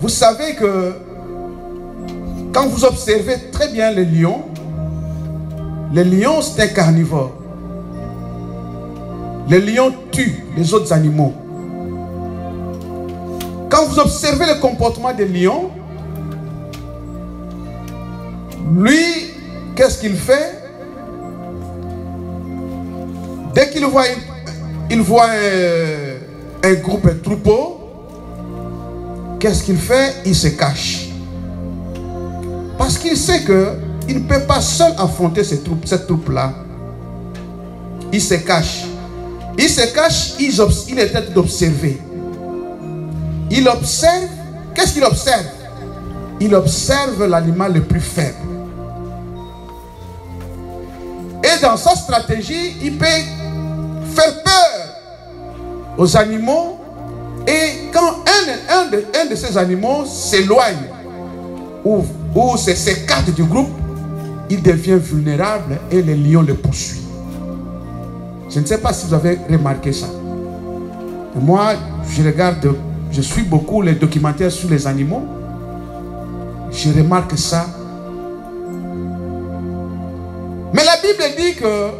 Vous savez que quand vous observez très bien les lions c'est un carnivore. Les lions tuent les autres animaux. Quand vous observez le comportement des lions, lui, qu'est-ce qu'il fait? Dès qu'il voit, un groupe, un troupeau, qu'est-ce qu'il fait? Il se cache. Parce qu'il sait qu'il ne peut pas seul affronter cette troupe-là. Il se cache. Il se cache, il est en train d'observer. Il observe. Qu'est-ce qu'il observe? Il observe l'animal le plus faible. Et dans sa stratégie, il peut faire peur aux animaux. Et quand un de ces animaux s'éloigne ou s'écarte du groupe, il devient vulnérable et les lions le poursuivent. Je ne sais pas si vous avez remarqué ça. Et moi, je suis beaucoup les documentaires sur les animaux. Je remarque ça. Mais la Bible dit que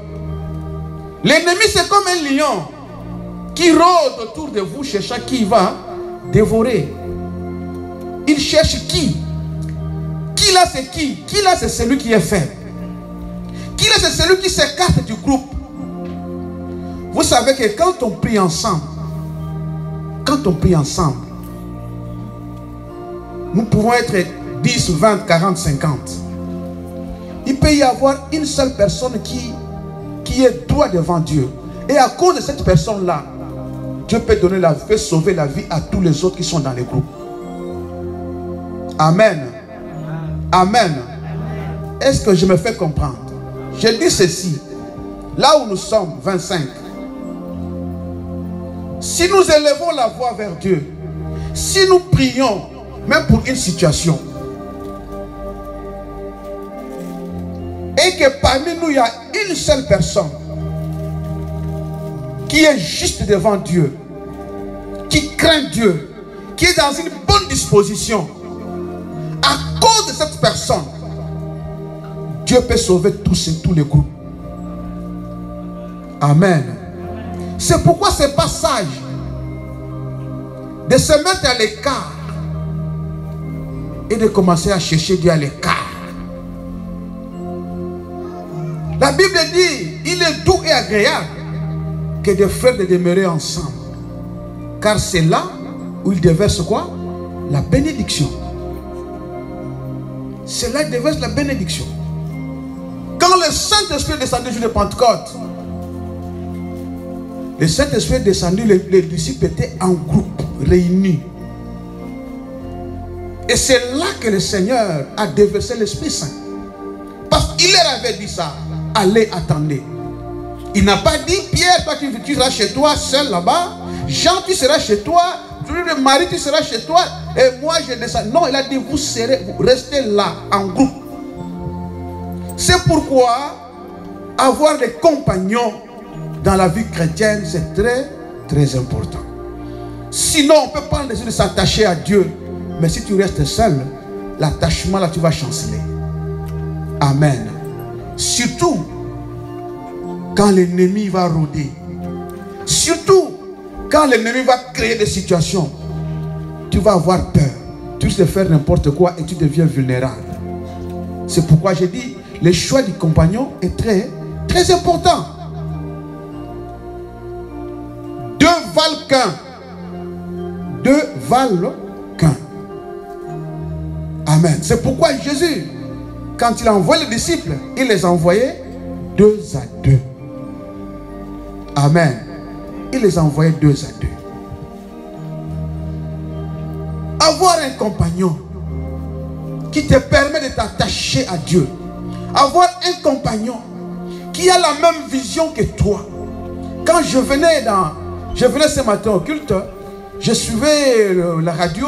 l'ennemi c'est comme un lion qui rôde autour de vous cherchant qui va dévorer. Il cherche qui? Qui là c'est qui? Qui là c'est celui qui est faible? Qui là c'est celui qui s'écarte du groupe? Vous savez que quand on prie ensemble, nous pouvons être 10, 20, 40, 50. Il peut y avoir une seule personne qui est droit devant Dieu. Et à cause de cette personne-là, Dieu peut sauver la vie à tous les autres qui sont dans les groupes. Amen. Amen. Est-ce que je me fais comprendre? Je dis ceci. Là où nous sommes, 25. Si nous élevons la voix vers Dieu, si nous prions, même pour une situation, et que parmi nous, il y a une seule personne qui est juste devant Dieu, qui craint Dieu, qui est dans une bonne disposition, à cause de cette personne, Dieu peut sauver tous les groupes. Amen. C'est pourquoi ce n'est pas sage de se mettre à l'écart et de commencer à chercher Dieu à l'écart. La Bible dit, il est doux et agréable que des frères de demeurer ensemble. Car c'est là où ils déversent quoi? La bénédiction. C'est là qu'ils déversent la bénédiction. Quand le Saint-Esprit est descendu sur le Pentecôte, le Saint-Esprit est descendu, les disciples étaient en groupe, réunis. Et c'est là que le Seigneur a déversé l'Esprit Saint. Parce qu'il leur avait dit ça. Allez, attendez. Il n'a pas dit, Pierre, toi tu seras chez toi seul là-bas. Jean, tu seras chez toi. Marie, tu seras chez toi. Et moi, je descends. Non, il a dit, vous restez là, en groupe. C'est pourquoi avoir des compagnons dans la vie chrétienne, c'est très, très important. Sinon, on peut pas décider de s'attacher à Dieu. Mais si tu restes seul, l'attachement là, tu vas chanceler. Amen. Surtout quand l'ennemi va rôder. Surtout quand l'ennemi va créer des situations. Tu vas avoir peur. Tu vas faire n'importe quoi et tu deviens vulnérable. C'est pourquoi j'ai dit, le choix du compagnon est très, très important. Deux valent qu'un. Deux valent qu'un. Amen. C'est pourquoi Jésus, quand il a envoyé les disciples, il les a envoyés 2 à 2. Amen. Il les a envoyés 2 à 2. Avoir un compagnon qui te permet de t'attacher à Dieu. Avoir un compagnon qui a la même vision que toi. Quand je venais ce matin au culte, je suivais la radio.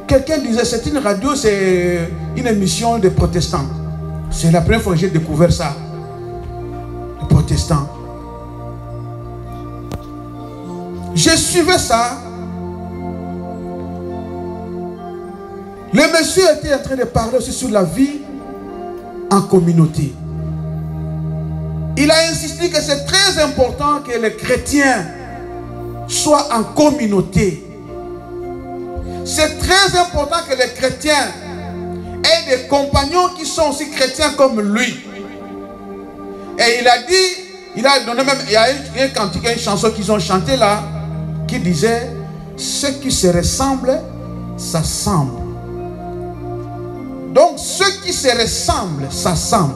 Quelqu'un disait, c'est une radio, c'est une émission de protestants. C'est la première fois que j'ai découvert ça. Les protestants. Je suivais ça. Le monsieur était en train de parler aussi sur la vie en communauté. Il a insisté que c'est très important que les chrétiens soient en communauté. C'est très important que les chrétiens aient des compagnons qui sont aussi chrétiens comme lui. Et il a dit, il a donné même, il y a un cantique, une chanson qu'ils ont chantée là, qui disait, ceux qui se ressemblent, s'assemblent. Donc ceux qui se ressemblent, s'assemblent.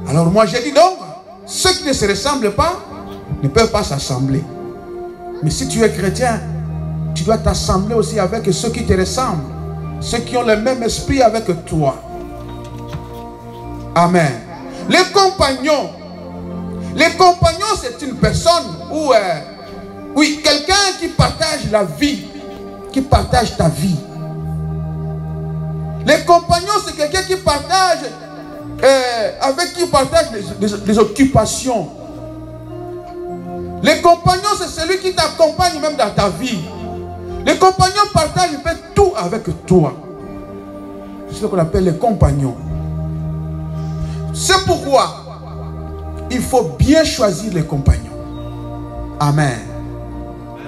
Alors moi j'ai dit donc, ceux qui ne se ressemblent pas, ne peuvent pas s'assembler. Mais si tu es chrétien, tu dois t'assembler aussi avec ceux qui te ressemblent, ceux qui ont le même esprit avec toi. Amen. Les compagnons c'est une personne où, oui, quelqu'un qui partage la vie, qui partage ta vie. Les compagnons c'est quelqu'un qui partage, avec qui partage les occupations. Les compagnons c'est celui qui t'accompagne même dans ta vie. Les compagnons partagent tout avec toi. C'est ce qu'on appelle les compagnons. C'est pourquoi il faut bien choisir les compagnons. Amen.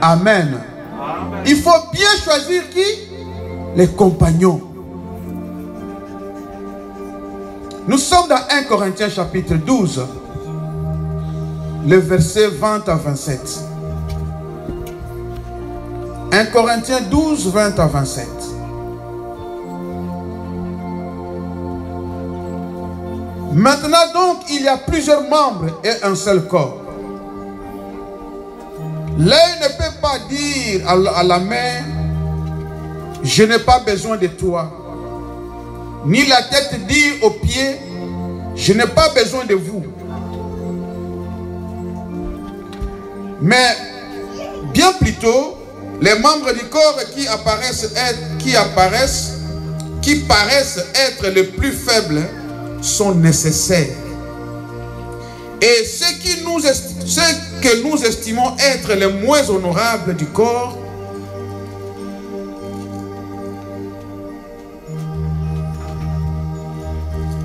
Amen. Il faut bien choisir qui? Les compagnons. Nous sommes dans 1 Corinthiens chapitre 12, le verset 20 à 27. 1 Corinthiens 12, 20 à 27. Maintenant donc, il y a plusieurs membres et un seul corps. L'œil ne peut pas dire à la main, je n'ai pas besoin de toi. Ni la tête dire aux pieds, je n'ai pas besoin de vous. Mais bien plutôt, les membres du corps qui paraissent être les plus faibles sont nécessaires. Et ce que nous estimons être les moins honorables du corps,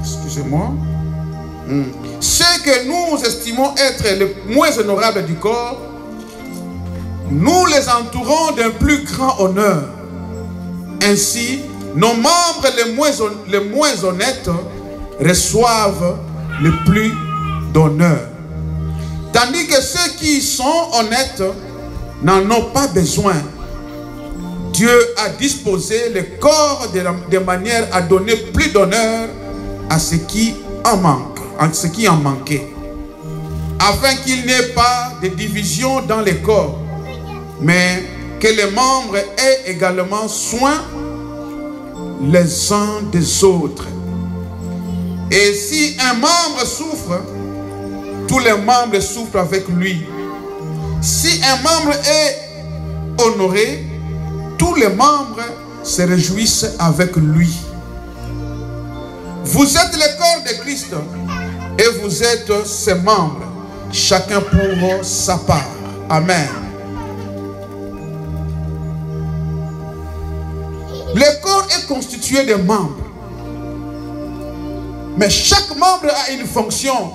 excusez-moi, ce que nous estimons être les moins honorables du corps, nous les entourons d'un plus grand honneur. Ainsi, nos membres les moins honnêtes reçoivent le plus d'honneur. Tandis que ceux qui sont honnêtes n'en ont pas besoin. Dieu a disposé le corps de manière à donner plus d'honneur à ce qui en manque, à ce qui en manquait, afin qu'il n'y ait pas de division dans les corps, mais que les membres aient également soin les uns des autres. Et si un membre souffre, tous les membres souffrent avec lui. Si un membre est honoré, tous les membres se réjouissent avec lui. Vous êtes le corps de Christ et vous êtes ses membres, chacun pour sa part. Amen. Le corps est constitué de membres. Mais chaque membre a une fonction.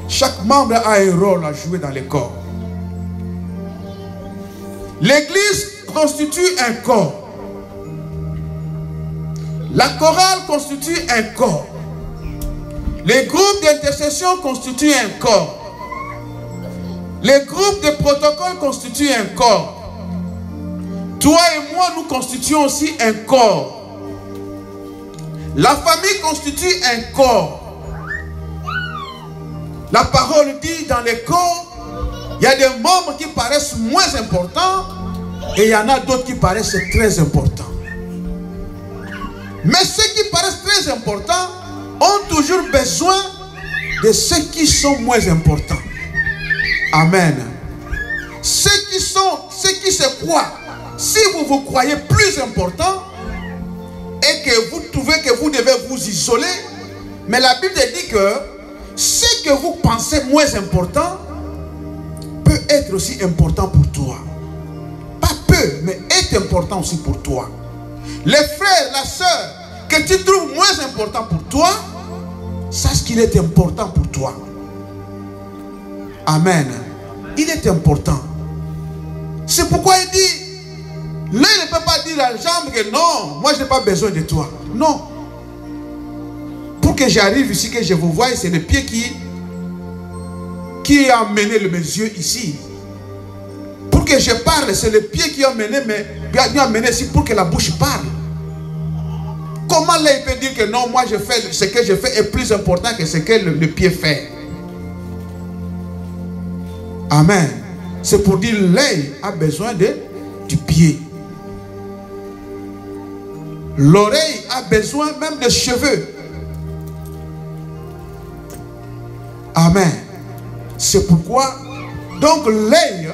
Chaque membre a un rôle à jouer dans le corps. L'église constitue un corps. La chorale constitue un corps. Les groupes d'intercession constituent un corps. Les groupes de protocole constituent un corps. Toi et moi, nous constituons aussi un corps. La famille constitue un corps. La parole dit dans les corps, il y a des membres qui paraissent moins importants et il y en a d'autres qui paraissent très importants. Mais ceux qui paraissent très importants ont toujours besoin de ceux qui sont moins importants. Amen. Ceux qui se croient, si vous vous croyez plus important et que vous trouvez que vous devez vous isoler, mais la Bible dit que ce que vous pensez moins important peut être aussi important pour toi. Pas peu, mais est important aussi pour toi. Les frères, la sœur, que tu trouves moins important pour toi, sache qu'il est important pour toi. Amen. Il est important. C'est pourquoi il dit, l'un ne peut pas dire à la jambe que non, moi je n'ai pas besoin de toi. Non. Pour que j'arrive ici, que je vous voie, c'est le pied qui a amené mes yeux ici. Pour que je parle, c'est le pied qui a amené ici pour que la bouche parle. Comment là il peut dire que non, moi je fais ce que je fais est plus important que ce que le pied fait? Amen. C'est pour dire l'œil a besoin du pied. L'oreille a besoin même des cheveux. Amen. C'est pourquoi, donc l'œil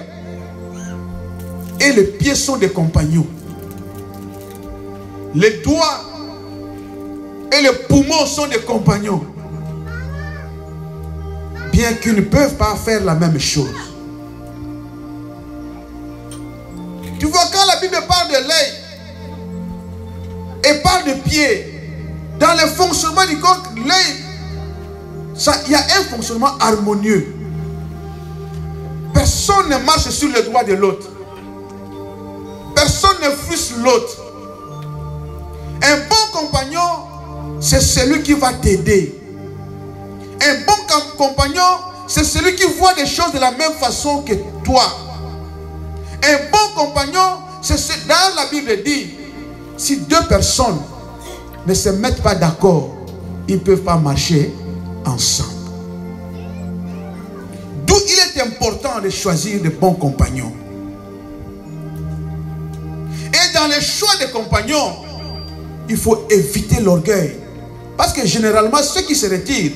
et le pied sont des compagnons. Les doigts et les poumons sont des compagnons. Bien qu'ils ne peuvent pas faire la même chose. Tu vois, quand la Bible parle de l'œil et parle de pied, dans le fonctionnement du corps, l'œil, il y a un fonctionnement harmonieux. Personne ne marche sur le doigt de l'autre. Personne ne frustre l'autre. Un bon compagnon, c'est celui qui va t'aider. Un bon compagnon, c'est celui qui voit des choses de la même façon que toi. Un bon compagnon, c'est dans la Bible dit, si deux personnes ne se mettent pas d'accord, ils ne peuvent pas marcher ensemble. D'où il est important de choisir de bons compagnons. Et dans le choix des compagnons, il faut éviter l'orgueil. Parce que généralement, ceux qui se retirent,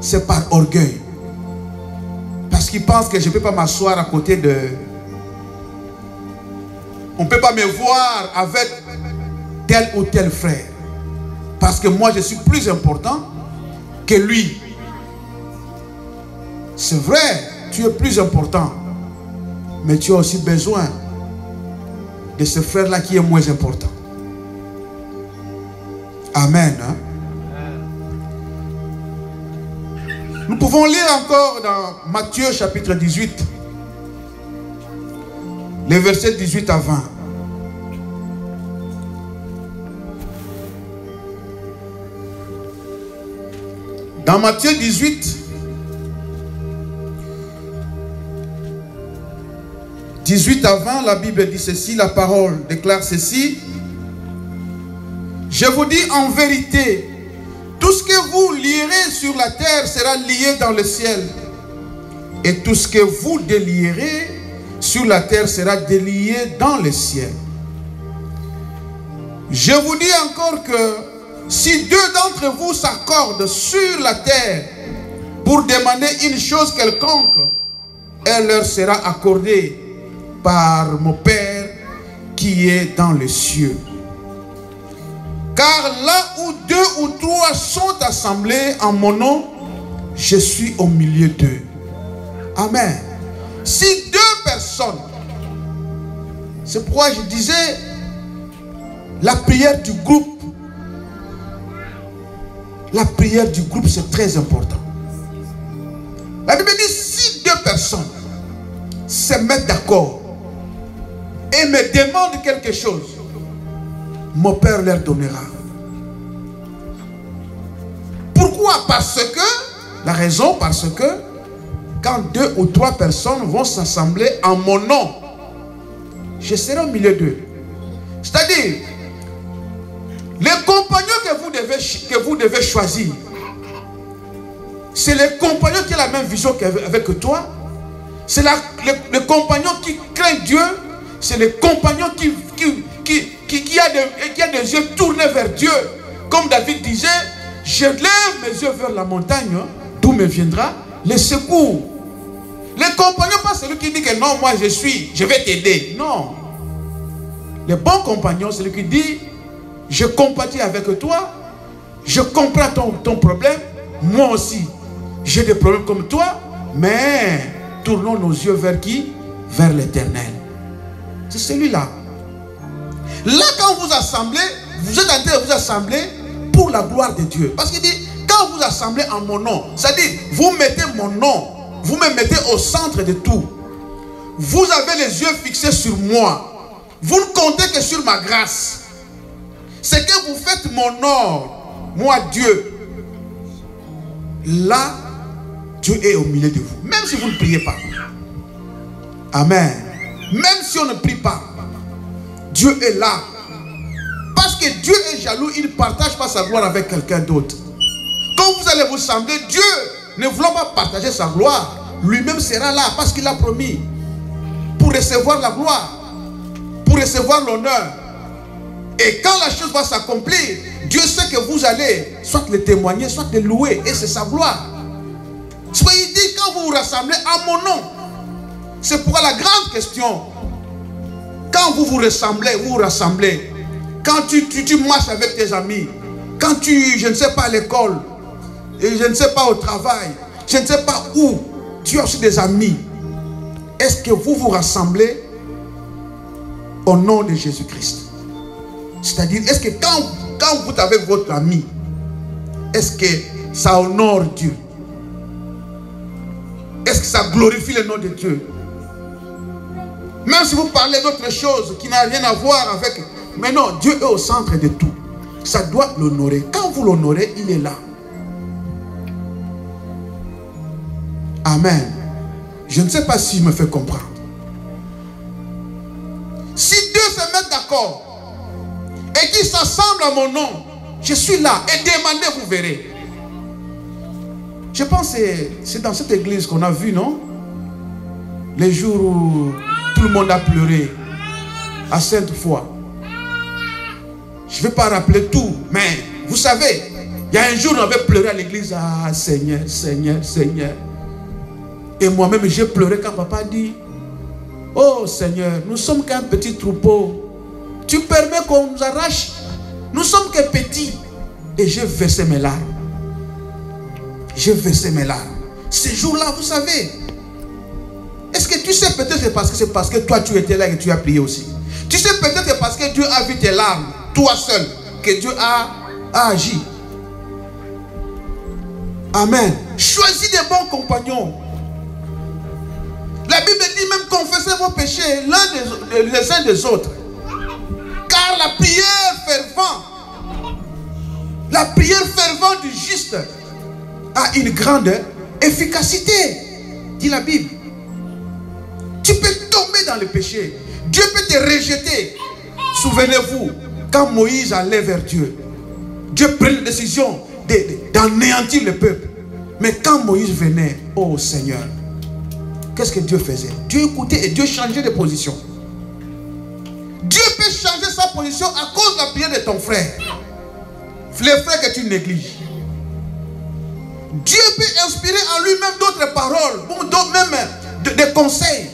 c'est par orgueil. Parce qu'ils pensent que je ne peux pas m'asseoir à côté de... On ne peut pas me voir avec tel ou tel frère. Parce que moi, je suis plus important que lui. C'est vrai, tu es plus important. Mais tu as aussi besoin de ce frère-là qui est moins important. Amen. Hein? Nous pouvons lire encore dans Matthieu chapitre 18. Les versets 18 à 20. Dans Matthieu 18, 18 à 20, la Bible dit ceci, la parole déclare ceci. Je vous dis en vérité, tout ce que vous lierez sur la terre sera lié dans le ciel. Et tout ce que vous délierez sur la terre sera délié dans le ciel. Je vous dis encore que si deux d'entre vous s'accordent sur la terre pour demander une chose quelconque, elle leur sera accordée par mon Père qui est dans les cieux. Car là où deux ou trois sont assemblés en mon nom, je suis au milieu d'eux. Amen. Si deux personnes, c'est pourquoi je disais la prière du groupe. La prière du groupe, c'est très important. La Bible dit, si deux personnes se mettent d'accord et me demandent quelque chose, mon Père leur donnera. Pourquoi? Parce que, la raison, parce que quand deux ou trois personnes vont s'assembler en mon nom, je serai au milieu d'eux. C'est-à-dire, les compagnons que vous devez choisir, c'est les compagnons qui ont la même vision qu'avec toi. C'est les compagnons qui craignent Dieu. C'est les compagnons qui a des yeux tournés vers Dieu. Comme David disait, je lève mes yeux vers la montagne, d'où me viendra le secours. Les compagnons, pas celui qui dit que non, moi je vais t'aider. Non. Les bons compagnons, c'est celui qui dit, je compatis avec toi, je comprends ton problème, moi aussi, j'ai des problèmes comme toi, mais tournons nos yeux vers qui? Vers l'Éternel. C'est celui-là. Là, quand vous assemblez, vous êtes en train de vous assembler pour la gloire de Dieu. Parce qu'il dit, quand vous assemblez en mon nom, c'est-à-dire, vous mettez mon nom, vous me mettez au centre de tout. Vous avez les yeux fixés sur moi. Vous ne comptez que sur ma grâce. C'est que vous faites mon ordre, moi Dieu. Là, Dieu est au milieu de vous. Même si vous ne priez pas. Amen. Même si on ne prie pas, Dieu est là. Parce que Dieu est jaloux, il ne partage pas sa gloire avec quelqu'un d'autre. Quand vous allez vous sembler, Dieu, ne voulant pas partager sa gloire, lui-même sera là parce qu'il a promis. Pour recevoir la gloire, pour recevoir l'honneur. Et quand la chose va s'accomplir, Dieu sait que vous allez soit le témoigner, soit le louer. Et c'est sa gloire. Soyez dit, quand vous vous rassemblez à mon nom, c'est pourquoi la grande question, quand vous vous rassemblez, vous vous rassemblez, quand tu marches avec tes amis, quand je ne sais pas, à l'école, et je ne sais pas, au travail, je ne sais pas où, tu as aussi des amis. Est-ce que vous vous rassemblez au nom de Jésus-Christ? C'est-à-dire, est-ce que quand vous avez votre ami, est-ce que ça honore Dieu? Est-ce que ça glorifie le nom de Dieu? Même si vous parlez d'autre chose qui n'a rien à voir avec... Mais non, Dieu est au centre de tout. Ça doit l'honorer. Quand vous l'honorez, il est là. Amen. Je ne sais pas si je me fais comprendre. Si Dieu se met d'accord et qu'il s'assemble à mon nom, je suis là. Et demandez, vous verrez. Je pense que c'est dans cette église qu'on a vu, non? Les jours où tout le monde a pleuré à Sainte-Foy. Je ne vais pas rappeler tout, mais vous savez, il y a un jour où on avait pleuré à l'église. Ah, Seigneur, Seigneur, Seigneur. Et moi-même, j'ai pleuré quand papa dit, oh Seigneur, nous sommes qu'un petit troupeau. Tu permets qu'on nous arrache. Nous sommes que petits. Et j'ai versé mes larmes. J'ai versé mes larmes. Ces jours-là, vous savez, est-ce que tu sais peut-être c'est parce que toi tu étais là et tu as prié aussi. Tu sais peut-être que parce que Dieu a vu tes larmes, toi seul, que Dieu a agi. Amen. Choisis des bons compagnons. La Bible dit même confessez vos péchés les uns des autres. Car la prière fervente du juste a une grande efficacité, dit la Bible. Tu peux tomber dans le péché. Dieu peut te rejeter. Souvenez-vous, quand Moïse allait vers Dieu, Dieu prit la décision d'anéantir le peuple. Mais quand Moïse venait, oh Seigneur, qu'est-ce que Dieu faisait? Dieu écoutait et Dieu changeait de position. Dieu peut changer sa position à cause de la prière de ton frère. Les frères que tu négliges. Dieu peut inspirer en lui-même d'autres paroles, même des conseils.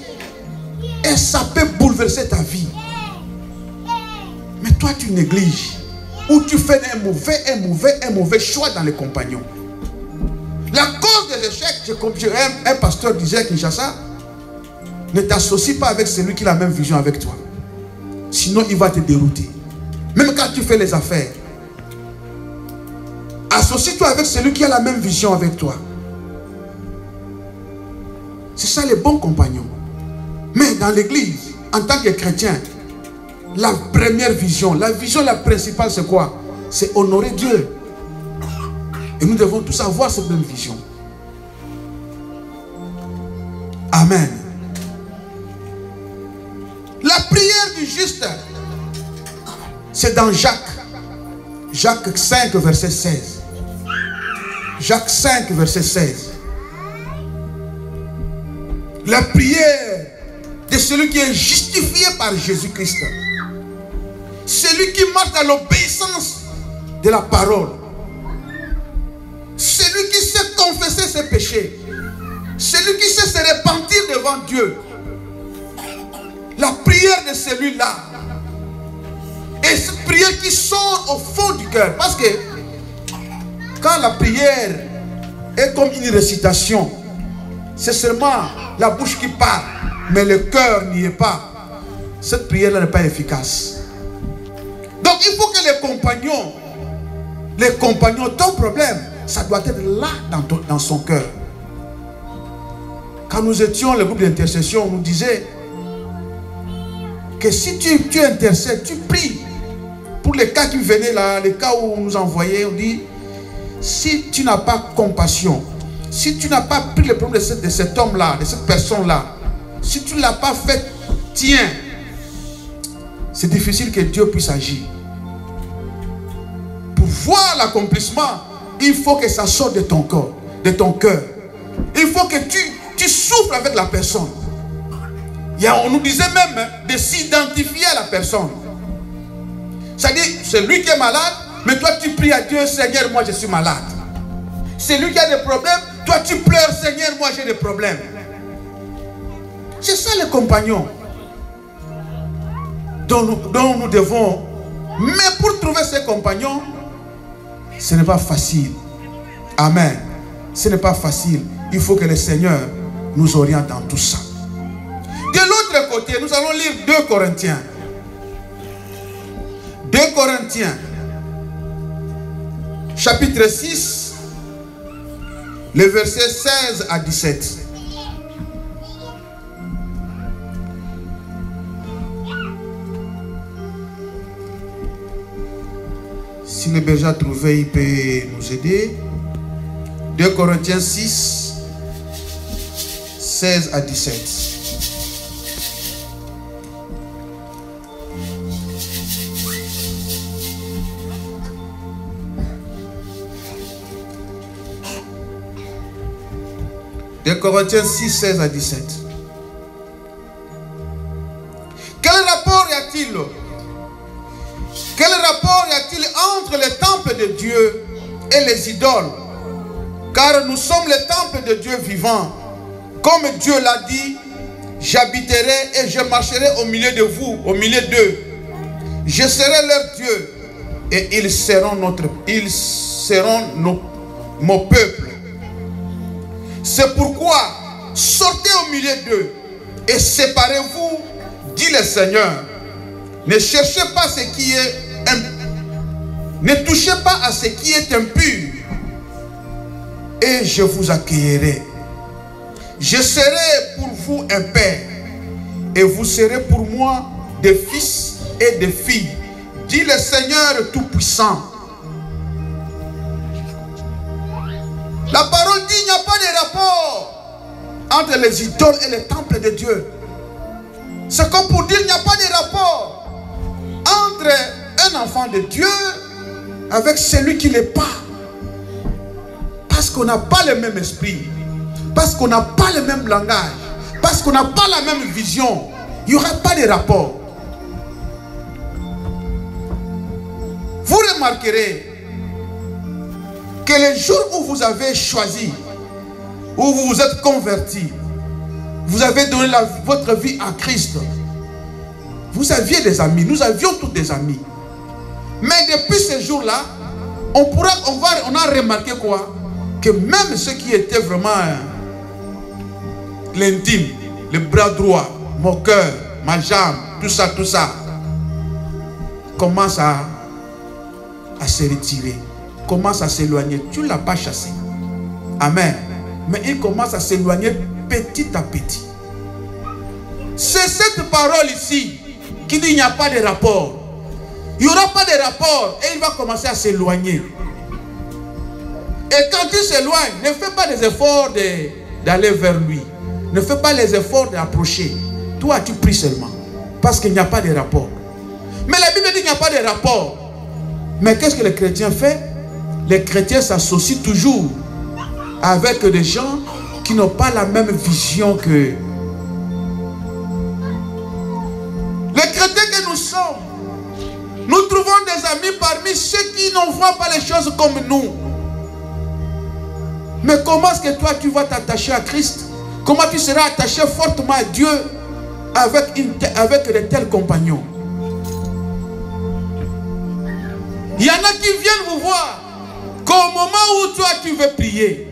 Et ça peut bouleverser ta vie. Mais toi tu négliges. Ou tu fais un mauvais choix dans les compagnons. La cause des échecs, un pasteur disait à Kinshasa, ne t'associe pas avec celui qui a la même vision avec toi. Sinon il va te dérouter. Même quand tu fais les affaires, associe-toi avec celui qui a la même vision avec toi. C'est ça les bons compagnons. Mais dans l'église, en tant que chrétien, la première vision, la vision la principale, c'est quoi? C'est honorer Dieu. Et nous devons tous avoir cette même vision. Amen. La prière du juste, c'est dans Jacques. Jacques 5, verset 16. Jacques 5, verset 16. La prière de celui qui est justifié par Jésus-Christ. Celui qui marche dans l'obéissance de la parole. Celui qui sait confesser ses péchés. Celui qui sait se repentir devant Dieu. La prière de celui-là. Et cette prière qui sort au fond du cœur. Parce que quand la prière est comme une récitation, c'est seulement la bouche qui parle, mais le cœur n'y est pas. Cette prière-là n'est pas efficace. Donc il faut que les compagnons, ton problème, ça doit être là dans son cœur. Quand nous étions le groupe d'intercession, on nous disait que si tu intercèdes, tu pries pour les cas qui venaient là, les cas où on nous envoyait, on dit, si tu n'as pas compassion, si tu n'as pas pris le problème de cet homme-là, de cette personne-là, si tu ne l'as pas fait, tiens, c'est difficile que Dieu puisse agir. Pour voir l'accomplissement, il faut que ça sorte de ton corps, de ton cœur. Il faut que tu souffres avec la personne. On nous disait même de s'identifier à la personne. C'est-à-dire, c'est lui qui est malade, mais toi tu pries à Dieu, Seigneur, moi je suis malade. C'est lui qui a des problèmes, toi tu pleures, Seigneur, moi j'ai des problèmes. C'est ça les compagnons dont nous devons. Mais pour trouver ces compagnons, ce n'est pas facile. Amen. Ce n'est pas facile. Il faut que le Seigneur nous oriente dans tout ça. De l'autre côté, nous allons lire 2 Corinthiens. 2 Corinthiens, chapitre 6, les versets 16 à 17. Si le berger a trouvé, il peut nous aider. 2 Corinthiens 6, 16 à 17. Corinthiens 6, 16 à 17. Quel rapport y a-t-il? Quel rapport y a-t-il entre le temple de Dieu et les idoles? Car nous sommes le temple de Dieu vivant. Comme Dieu l'a dit, j'habiterai et je marcherai au milieu de vous, au milieu d'eux. Je serai leur Dieu et ils seront mon peuple. C'est pourquoi sortez au milieu d'eux et séparez-vous, dit le Seigneur. Ne cherchez pas ce qui est ne touchez pas à ce qui est impur et je vous accueillerai. Je serai pour vous un père et vous serez pour moi des fils et des filles, dit le Seigneur Tout-Puissant. La parole dit qu'il n'y a pas de rapport entre les idoles et le temple de Dieu. C'est comme pour dire qu'il n'y a pas de rapport entre un enfant de Dieu avec celui qui n'est pas. Parce qu'on n'a pas le même esprit, parce qu'on n'a pas le même langage, parce qu'on n'a pas la même vision, il n'y aura pas de rapport. Vous remarquerez que le jour où vous avez choisi, où vous vous êtes converti, vous avez donné votre vie à Christ, vous aviez des amis, nous avions tous des amis. Mais depuis ce jour-là, on a remarqué quoi? Que même ceux qui étaient vraiment l'intime, le bras droit, mon cœur, ma jambe, tout ça, commencent à se retirer, commence à s'éloigner. Tu ne l'as pas chassé. Amen. Mais il commence à s'éloigner petit à petit. C'est cette parole ici qui dit qu'il n'y a pas de rapport. Il n'y aura pas de rapport et il va commencer à s'éloigner. Et quand il s'éloigne, ne fais pas les efforts d'aller vers lui. Ne fais pas les efforts d'approcher. Toi, tu pries seulement. Parce qu'il n'y a pas de rapport. Mais la Bible dit qu'il n'y a pas de rapport. Mais qu'est-ce que les chrétiens font? Les chrétiens s'associent toujours avec des gens qui n'ont pas la même vision que... Les chrétiens que nous sommes, nous trouvons des amis parmi ceux qui ne voient pas les choses comme nous. Mais comment est-ce que toi tu vas t'attacher à Christ? Comment tu seras attaché fortement à Dieu avec de tels compagnons? Il y en a qui viennent vous voir qu'au moment où toi tu veux prier,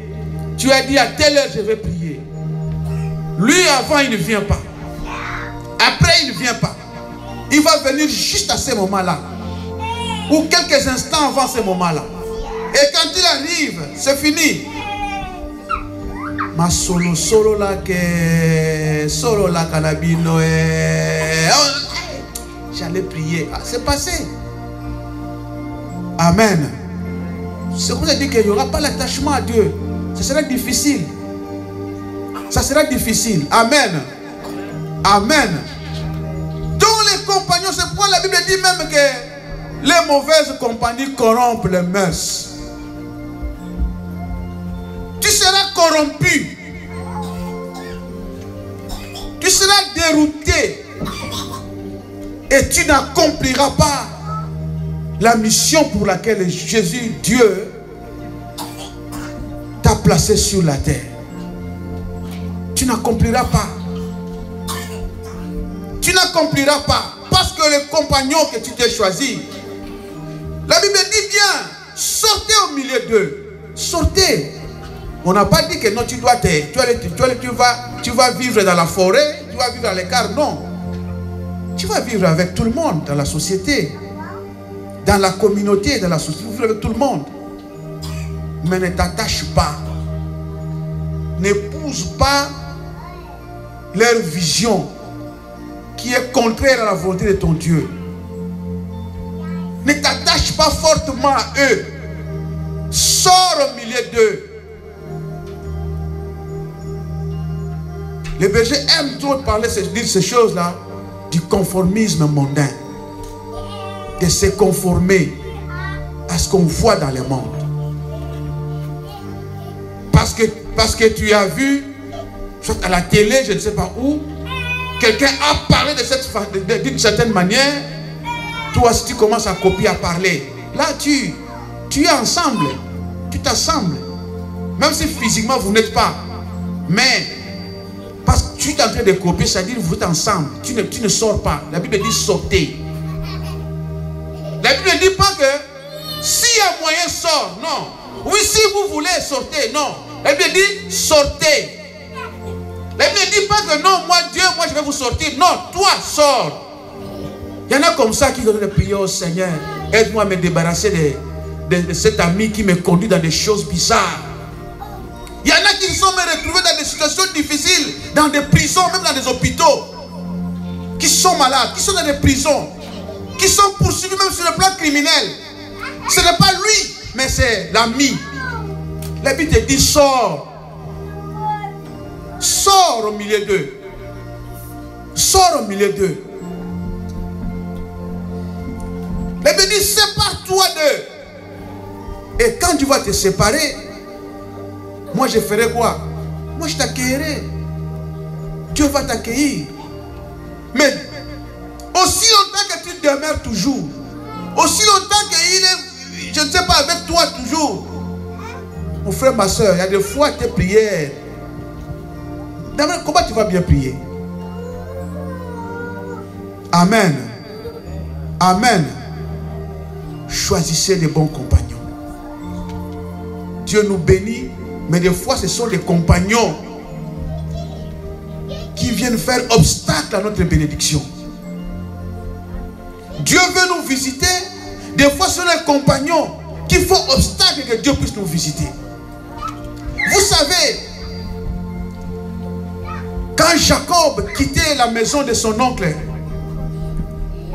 tu as dit à telle heure je vais prier. Lui avant il ne vient pas. Après il ne vient pas. Il va venir juste à ce moment-là. ou quelques instants avant ce moment-là. Et quand il arrive, c'est fini. Ma solo la que solo la canabino j'allais prier. Ah, c'est passé. Amen. C'est comme ça dit qu'il n'y aura pas l'attachement à Dieu. Ça sera difficile. Ça sera difficile. Amen. Amen. Dans les compagnons, c'est pourquoi la Bible dit même que les mauvaises compagnies corrompent les mœurs. Tu seras corrompu. Tu seras dérouté. Et tu n'accompliras pas la mission pour laquelle Jésus, Dieu, t'a placé sur la terre. Tu n'accompliras pas. Tu n'accompliras pas. Parce que le compagnon que tu t'es choisi, la Bible dit bien, sortez au milieu d'eux. Sortez. On n'a pas dit que non, tu vas vivre dans la forêt, tu vas vivre à l'écart. Non. Tu vas vivre avec tout le monde dans la société. Dans la communauté, dans la société, tu vas vivre avec tout le monde. Mais ne t'attache pas. N'épouse pas leur vision qui est contraire à la volonté de ton Dieu. Ne t'attache pas fortement à eux. Sors au milieu d'eux. Les bergers aiment trop parler, dire ces choses-là, du conformisme mondain. De se conformer à ce qu'on voit dans le monde. Parce que tu as vu, soit à la télé, je ne sais pas où, quelqu'un a parlé d'une certaine manière, toi si tu commences à copier, à parler, là tu es ensemble, tu t'assembles. Même si physiquement vous n'êtes pas, mais parce que tu es en train de copier, c'est-à-dire vous êtes ensemble, tu ne sors pas. La Bible dit sortez. La Bible ne dit pas que s'il y a moyen, sort. Non. Oui, si vous voulez, sortez. Non. La Bible dit sortez. La Bible ne dit pas que non, moi Dieu, moi je vais vous sortir. Non, toi, sors. Il y en a comme ça qui donnent des prières au Seigneur. Aide-moi à me débarrasser de cet ami qui me conduit dans des choses bizarres. Il y en a qui se sont retrouvés dans des situations difficiles, dans des prisons, même dans des hôpitaux, qui sont malades, qui sont dans des prisons, qui sont poursuivis même sur le plan criminel. Ce n'est pas lui, mais c'est l'ami. La Bible te dit sors. Sors au milieu d'eux. Sors au milieu d'eux. La Bible dit sépare-toi d'eux. Et quand tu vas te séparer, moi je ferai quoi? Moi je t'accueillerai. Dieu va t'accueillir. Mais aussi longtemps que tu demeures toujours, aussi longtemps qu'il est, je ne sais pas, avec toi toujours, mon frère, ma soeur, il y a des fois tes prières. D'abord, comment tu vas bien prier? Amen. Amen. Choisissez les bons compagnons. Dieu nous bénit, mais des fois ce sont les compagnons qui viennent faire obstacle à notre bénédiction. Dieu veut nous visiter. Des fois, ce sont les compagnons qui font obstacle que Dieu puisse nous visiter. Vous savez, quand Jacob quittait la maison de son oncle,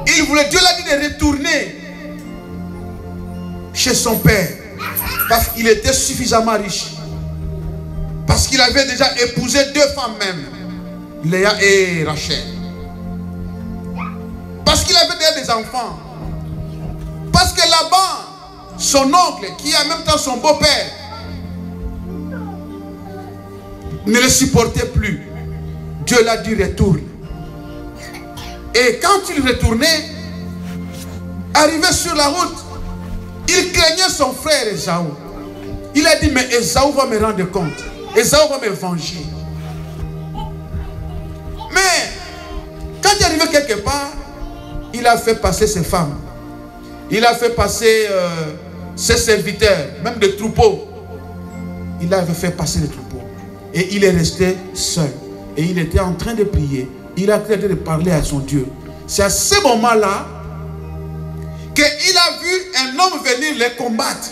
il voulait, Dieu l'a dit de retourner chez son père. Parce qu'il était suffisamment riche. Parce qu'il avait déjà épousé 2 femmes même, Léa et Rachel. Parce qu'il avait déjà des enfants. Parce que là-bas, son oncle, qui est en même temps son beau-père, ne le supportait plus. Dieu l'a dit retourne. Et quand il retournait, arrivé sur la route, il craignait son frère Ésaü. Il a dit, mais Ésaü va me rendre compte. Ésaü va me venger. Mais quand il est arrivé quelque part, il a fait passer ses femmes. Il a fait passer ses serviteurs, même des troupeaux. Il avait fait passer les troupeaux. Et il est resté seul. Et il était en train de prier. Il a traité de parler à son Dieu. C'est à ce moment-là qu'il a vu un homme venir les combattre.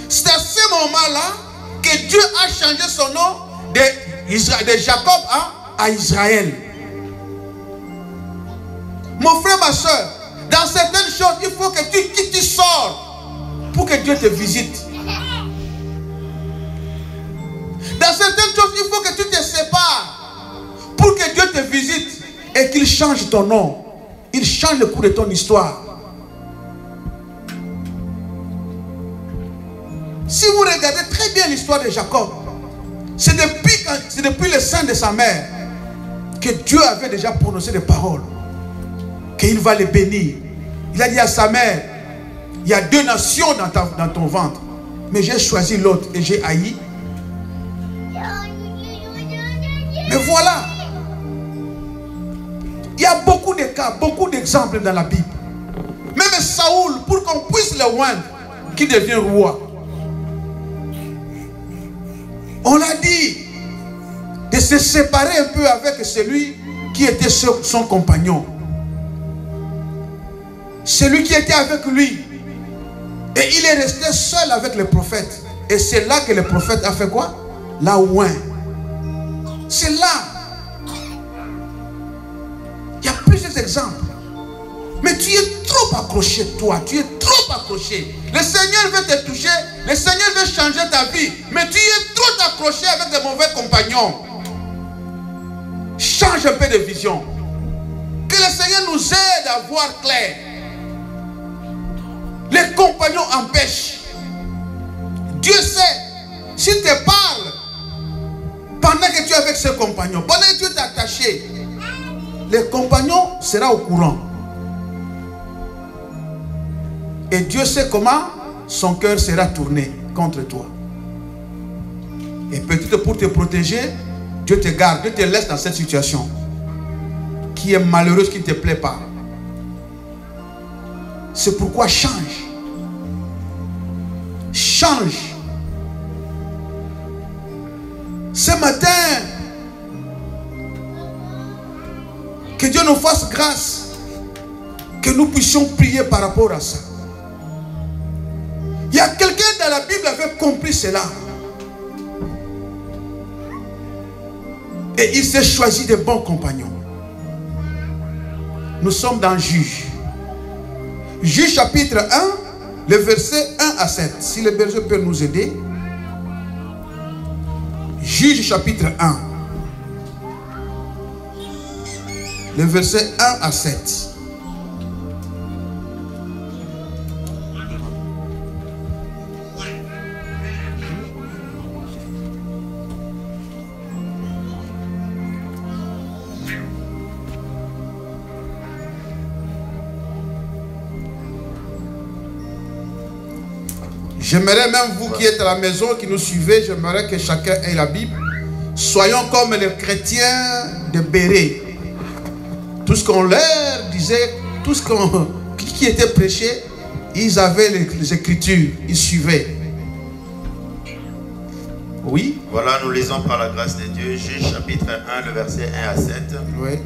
C'est à ce moment-là que Dieu a changé son nom de Jacob à Israël. Mon frère, ma soeur, dans certaines choses, il faut que tu sors pour que Dieu te visite. Dans certaines choses, il faut que tu te sépares pour que Dieu te visite et qu'il change ton nom. Il change le cours de ton histoire. Si vous regardez très bien l'histoire de Jacob, c'est depuis le sein de sa mère que Dieu avait déjà prononcé des paroles, qu'il va les bénir. Il a dit à sa mère, il y a 2 nations dans ton ventre, mais j'ai choisi l'autre et j'ai haï. Mais voilà, il y a beaucoup de cas, beaucoup d'exemples dans la Bible. Même Saoul, pour qu'on puisse le oindre, qui devient roi. On l'a dit de se séparer un peu avec celui qui était son compagnon. Celui qui était avec lui. Et il est resté seul avec le prophète. Et c'est là que le prophète a fait quoi? L'a oint. C'est là. Il y a plusieurs exemples. Mais tu es trop accroché, toi. Tu es trop accroché. Le Seigneur veut te toucher. Le Seigneur veut changer ta vie. Mais tu es trop accroché avec de mauvais compagnons. Change un peu de vision. Que le Seigneur nous aide à voir clair. Les compagnons empêchent. Dieu sait. S'il te parle, pendant que tu es avec ce compagnon, pendant que tu es attaché, le compagnon sera au courant. Et Dieu sait comment son cœur sera tourné contre toi. Et peut-être pour te protéger, Dieu te garde, Dieu te laisse dans cette situation qui est malheureuse, qui ne te plaît pas. C'est pourquoi change. Change. Ce matin, que Dieu nous fasse grâce, que nous puissions prier par rapport à ça. Il y a quelqu'un dans la Bible qui avait compris cela. Et il s'est choisi de bons compagnons. Nous sommes dans Juge. Juge chapitre 1, le verset 1 à 7. Si le berger peut nous aider. Juge chapitre 1. Le verset 1 à 7. J'aimerais même vous qui êtes à la maison, qui nous suivez, j'aimerais que chacun ait la Bible. Soyons comme les chrétiens de Béret. Tout ce qu'on leur disait, tout ce qui était prêché, ils avaient les Écritures, ils suivaient. Oui. Voilà, nous lisons par la grâce de Dieu, Juge chapitre 1, le verset 1 à 7. Oui.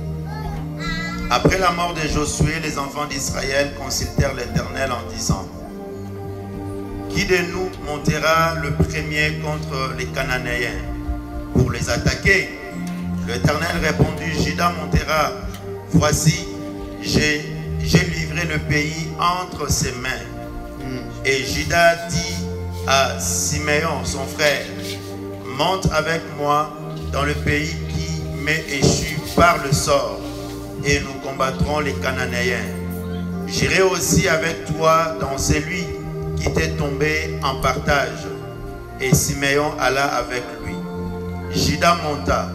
Après la mort de Josué, les enfants d'Israël consultèrent l'Éternel en disant: qui de nous montera le premier contre les Cananéens pour les attaquer? L'Éternel répondit: Juda montera. Voici, j'ai livré le pays entre ses mains. Et Juda dit à Siméon, son frère: monte avec moi dans le pays qui m'est échu par le sort, et nous combattrons les Cananéens. J'irai aussi avec toi dans celui qui t'est tombé en partage. Et Siméon alla avec lui. Juda monta,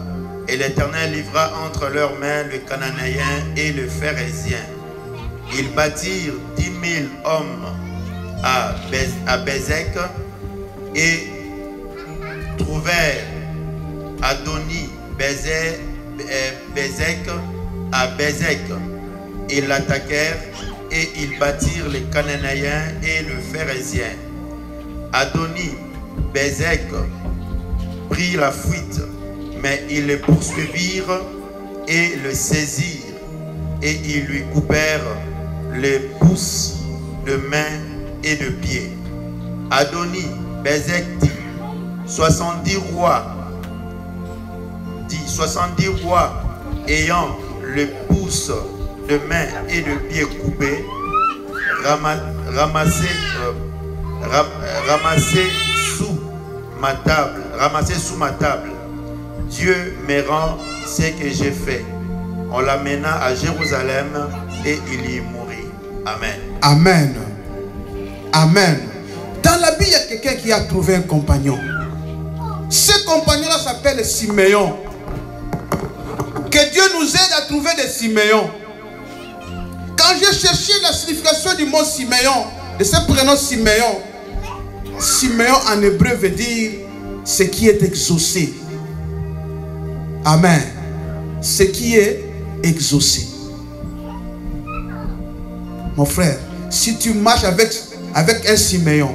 et l'Éternel livra entre leurs mains le Cananéen et le Phérézien. Ils bâtirent 10 000 hommes à Bézek et trouvèrent Adoni Bézek à Bézek. Ils l'attaquèrent et ils battirent les Cananéens et le Phérézien. Adoni Bézek prit la fuite, mais ils le poursuivirent et le saisirent, et ils lui coupèrent les pouces de main et de pied. Adoni Bezek dit 70 rois ayant le pouce de main et de pied coupés, ramassés sous ma table. Dieu me rend ce que j'ai fait. On l'amena à Jérusalem et il y mourit. Amen. Amen. Amen. Dans la Bible, il y a quelqu'un qui a trouvé un compagnon. Ce compagnon-là s'appelle Siméon. Que Dieu nous aide à trouver des Siméons. Quand j'ai cherché la signification du mot Siméon, de ce prénom Siméon, Siméon en hébreu veut dire ce qui est exaucé. Amen. Ce qui est exaucé. Mon frère, si tu marches avec un Siméon,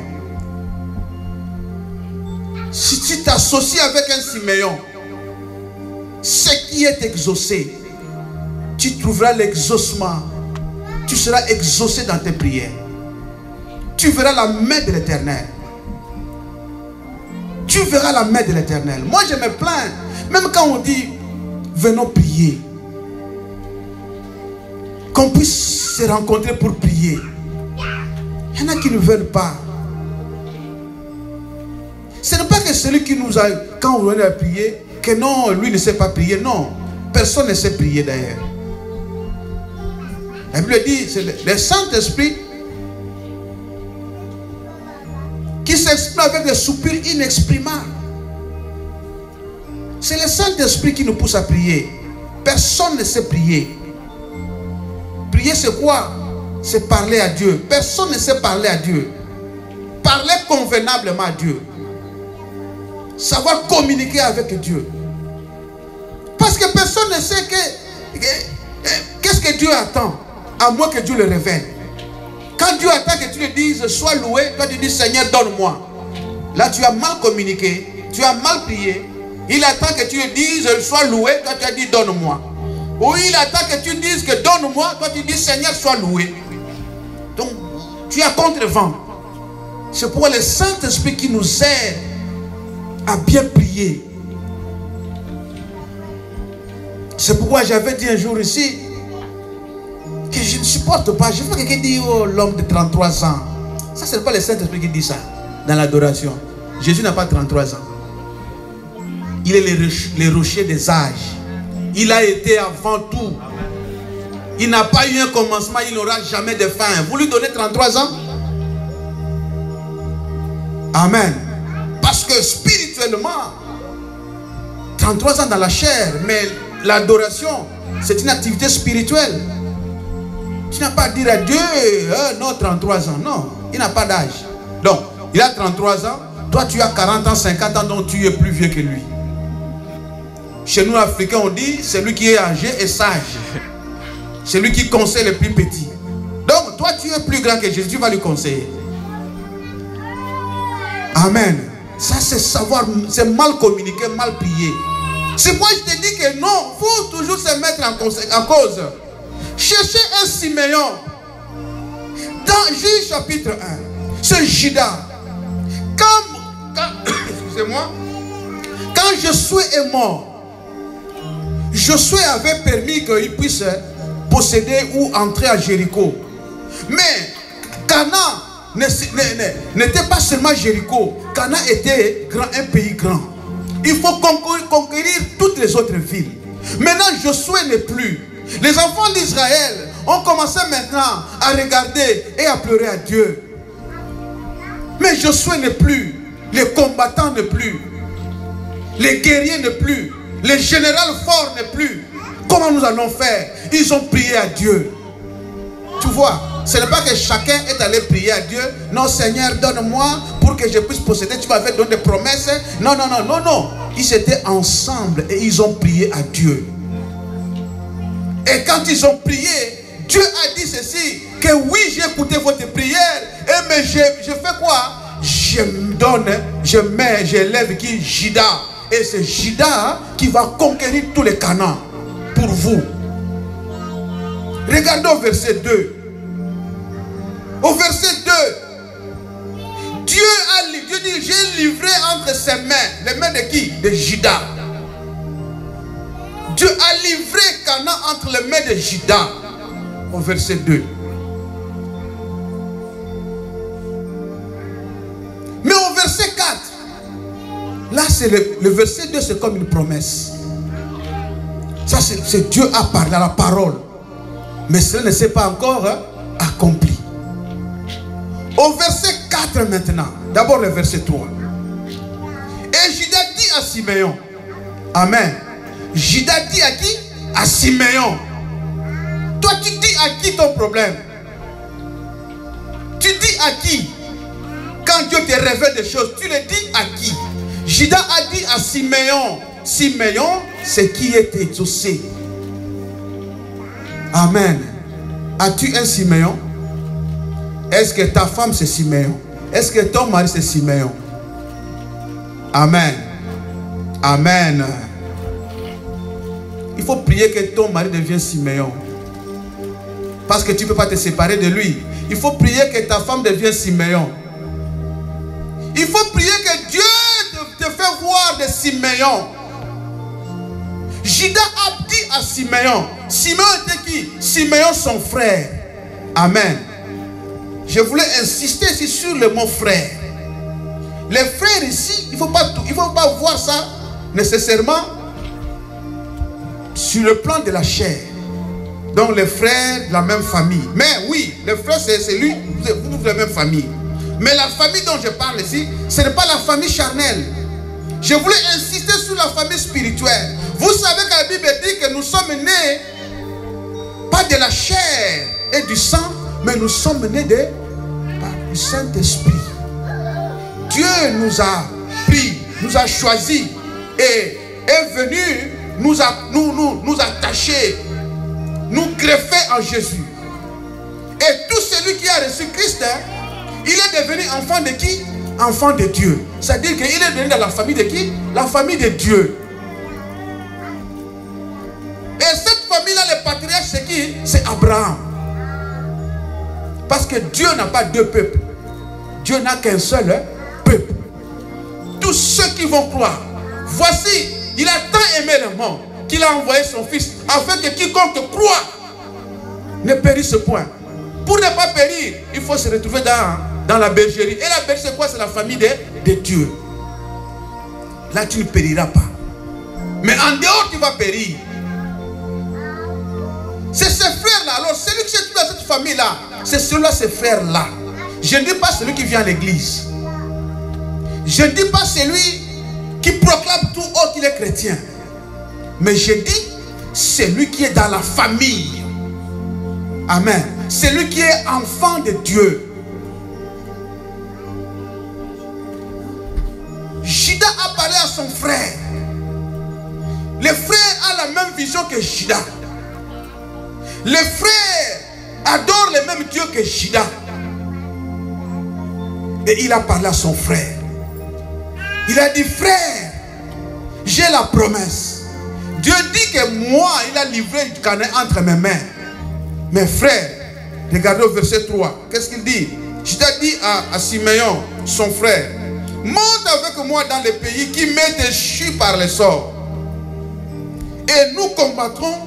si tu t'associes avec un Siméon, ce qui est exaucé, tu trouveras l'exaucement. Tu seras exaucé dans tes prières. Tu verras la main de l'Éternel. Tu verras la main de l'Éternel. Moi je me plains, même quand on dit venons prier, qu'on puisse se rencontrer pour prier. Il y en a qui ne veulent pas. Ce n'est pas que celui qui nous a, quand on vient à prier, que non, lui ne sait pas prier. Non, personne ne sait prier d'ailleurs. La Bible dit, c'est le Saint-Esprit qui s'exprime avec des soupirs inexprimables. C'est le Saint-Esprit qui nous pousse à prier. Personne ne sait prier. Prier c'est quoi? C'est parler à Dieu. Personne ne sait parler à Dieu. Parler convenablement à Dieu. Savoir communiquer avec Dieu. Parce que personne ne sait qu'est-ce que Dieu attend, à moins que Dieu le révèle. Quand Dieu attend que tu lui dises sois loué, toi tu dis Seigneur donne-moi. Là tu as mal communiqué, tu as mal prié. Il attend que tu lui dises sois loué, toi tu as dit donne-moi. Ou il attend que tu dises que donne-moi, toi tu dis Seigneur sois loué. Donc tu as contre-vent. C'est pour le Saint-Esprit qui nous aide à bien prier. C'est pourquoi j'avais dit un jour ici que je ne supporte pas. Je vois quelqu'un dire oh, l'homme de 33 ans. Ça, ce n'est pas le Saint-Esprit qui dit ça dans l'adoration. Jésus n'a pas 33 ans. Il est le rocher des âges. Il a été avant tout. Il n'a pas eu un commencement, il n'aura jamais de fin. Vous lui donnez 33 ans? Amen. Parce que spirituellement, 33 ans dans la chair, mais l'adoration, c'est une activité spirituelle. Tu n'as pas à dire à Dieu, non, 33 ans. Non, il n'a pas d'âge. Donc, il a 33 ans, toi tu as 40 ans, 50 ans, donc tu es plus vieux que lui. Chez nous, Africains, on dit, celui qui est âgé est sage. Celui qui conseille le plus petit. Donc, toi tu es plus grand que Jésus, tu vas lui conseiller. Amen. Ça, c'est savoir, c'est mal communiquer, mal prier. C'est pourquoi je te dis que non, il faut toujours se mettre en cause. Cherchez un Siméon. Dans Juge chapitre 1, ce Judas, excusez-moi, quand Josué est mort, Josué avait permis qu'il puisse posséder ou entrer à Jéricho. Mais Canaan n'était pas seulement Jéricho. Canaan était un pays grand. Il faut conquérir toutes les autres villes. Maintenant, Josué n'est plus. Les enfants d'Israël ont commencé maintenant à regarder et à pleurer à Dieu. Mais Josué n'est plus. Les combattants n'est plus. Les guerriers n'est plus. Les généraux forts n'est plus. Comment nous allons faire? Ils ont prié à Dieu. Tu vois, ce n'est pas que chacun est allé prier à Dieu. Non, Seigneur, donne-moi pour que je puisse posséder. Tu m'avais donné des promesses. Non, non, non, non, non. Ils étaient ensemble et ils ont prié à Dieu. Et quand ils ont prié, Dieu a dit ceci, que oui, j'ai écouté votre prière, et mais je fais quoi? Je donne, j'élève qui? Judas. Et c'est Judas qui va conquérir tous les Canaan pour vous. Regardons verset 2. Au verset 2, Dieu dit, j'ai livré entre ses mains, les mains de qui? De Juda. Dieu a livré Canaan entre les mains de Juda. Au verset 2. Mais au verset 4, là c'est le verset 2, c'est comme une promesse. Ça c'est Dieu a parlé, la parole. Mais cela ne s'est pas encore accompli. Au verset 4 maintenant, d'abord le verset 3. Et Juda dit à Siméon, Amen. Juda dit à qui? À Siméon. Toi tu dis à qui ton problème? Tu dis à qui? Quand Dieu te révèle des choses, tu le dis à qui? Juda a dit à Siméon. Siméon, c'est qui est exaucé. Amen. As-tu un Siméon? Est-ce que ta femme c'est Siméon? Est-ce que ton mari c'est Siméon? Amen. Amen. Il faut prier que ton mari devienne Siméon. Parce que tu ne peux pas te séparer de lui. Il faut prier que ta femme devienne Siméon. Il faut prier que Dieu te fait voir de Siméon. Juda a dit à Siméon. Siméon était qui? Siméon son frère. Amen. Je voulais insister ici sur le mot frère. Les frères ici, il ne faut pas voir ça nécessairement sur le plan de la chair. Donc les frères de la même famille. Mais oui, les frères c'est lui, vous de la même famille. Mais la famille dont je parle ici, ce n'est pas la famille charnelle. Je voulais insister sur la famille spirituelle. Vous savez que la Bible dit que nous sommes nés pas de la chair et du sang, mais nous sommes nés par le Saint-Esprit. Dieu nous a pris, nous a choisis et est venu nous attacher, nous greffer en Jésus. Et tout celui qui a reçu Christ, il est devenu enfant de qui? Enfant de Dieu. C'est-à-dire qu'il est devenu dans la famille de qui? La famille de Dieu. Et cette famille-là, le patriarche, c'est qui? C'est Abraham. Parce que Dieu n'a pas deux peuples. Dieu n'a qu'un seul peuple. Tous ceux qui vont croire. Voici, il a tant aimé le monde qu'il a envoyé son fils afin que quiconque croit ne périsse point. Pour ne pas périr, il faut se retrouver dans la bergerie. Et la bergerie, c'est quoi? C'est la famille de Dieu. Là, tu ne périras pas. Mais en dehors, tu vas périr. C'est ces frères-là. Alors, celui qui se trouve dans cette famille-là, c'est ceux-là, ces frères-là. Je ne dis pas celui qui vient à l'église. Je ne dis pas celui qui proclame tout haut qu'il est chrétien. Mais je dis celui qui est dans la famille. Amen. Celui qui est enfant de Dieu. Juda a parlé à son frère. Le frère a la même vision que Juda. Le frère adore le même Dieu que Juda. Et il a parlé à son frère. Il a dit, frère, j'ai la promesse. Dieu dit que moi, il a livré le Canaan entre mes mains. Mes frères, regardez au verset 3. Qu'est-ce qu'il dit? Juda dit à Siméon, son frère, monte avec moi dans le pays qui m'est déchu par le sort. Et nous combattrons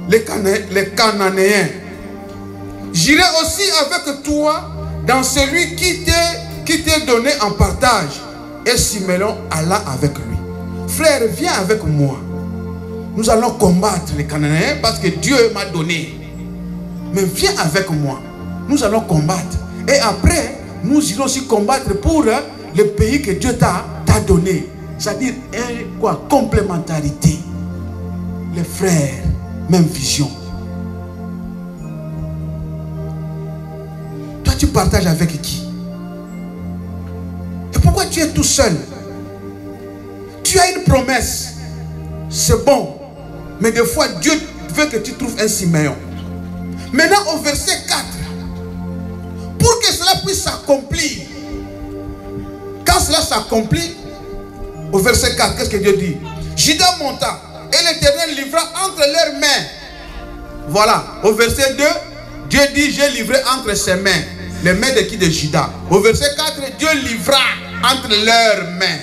les Cananéens. J'irai aussi avec toi dans celui qui t'est donné en partage. Et Siméon alla avec lui. Frère, viens avec moi. Nous allons combattre les Cananéens parce que Dieu m'a donné. Mais viens avec moi. Nous allons combattre. Et après, nous irons aussi combattre pour le pays que Dieu t'a donné. C'est-à-dire, quoi? Complémentarité. Les frères, même vision. Toi, tu partages avec qui? Et pourquoi tu es tout seul? Tu as une promesse. C'est bon. Mais des fois, Dieu veut que tu trouves un Siméon. Maintenant, au verset 4, pour que cela puisse s'accomplir, quand cela s'accomplit, au verset 4, qu'est-ce que Dieu dit? Juda monta et l'Éternel livra entre leurs mains. Voilà, au verset 2, Dieu dit, j'ai livré entre ses mains les mains de qui? De Judas. Au verset 4, Dieu livra entre leurs mains.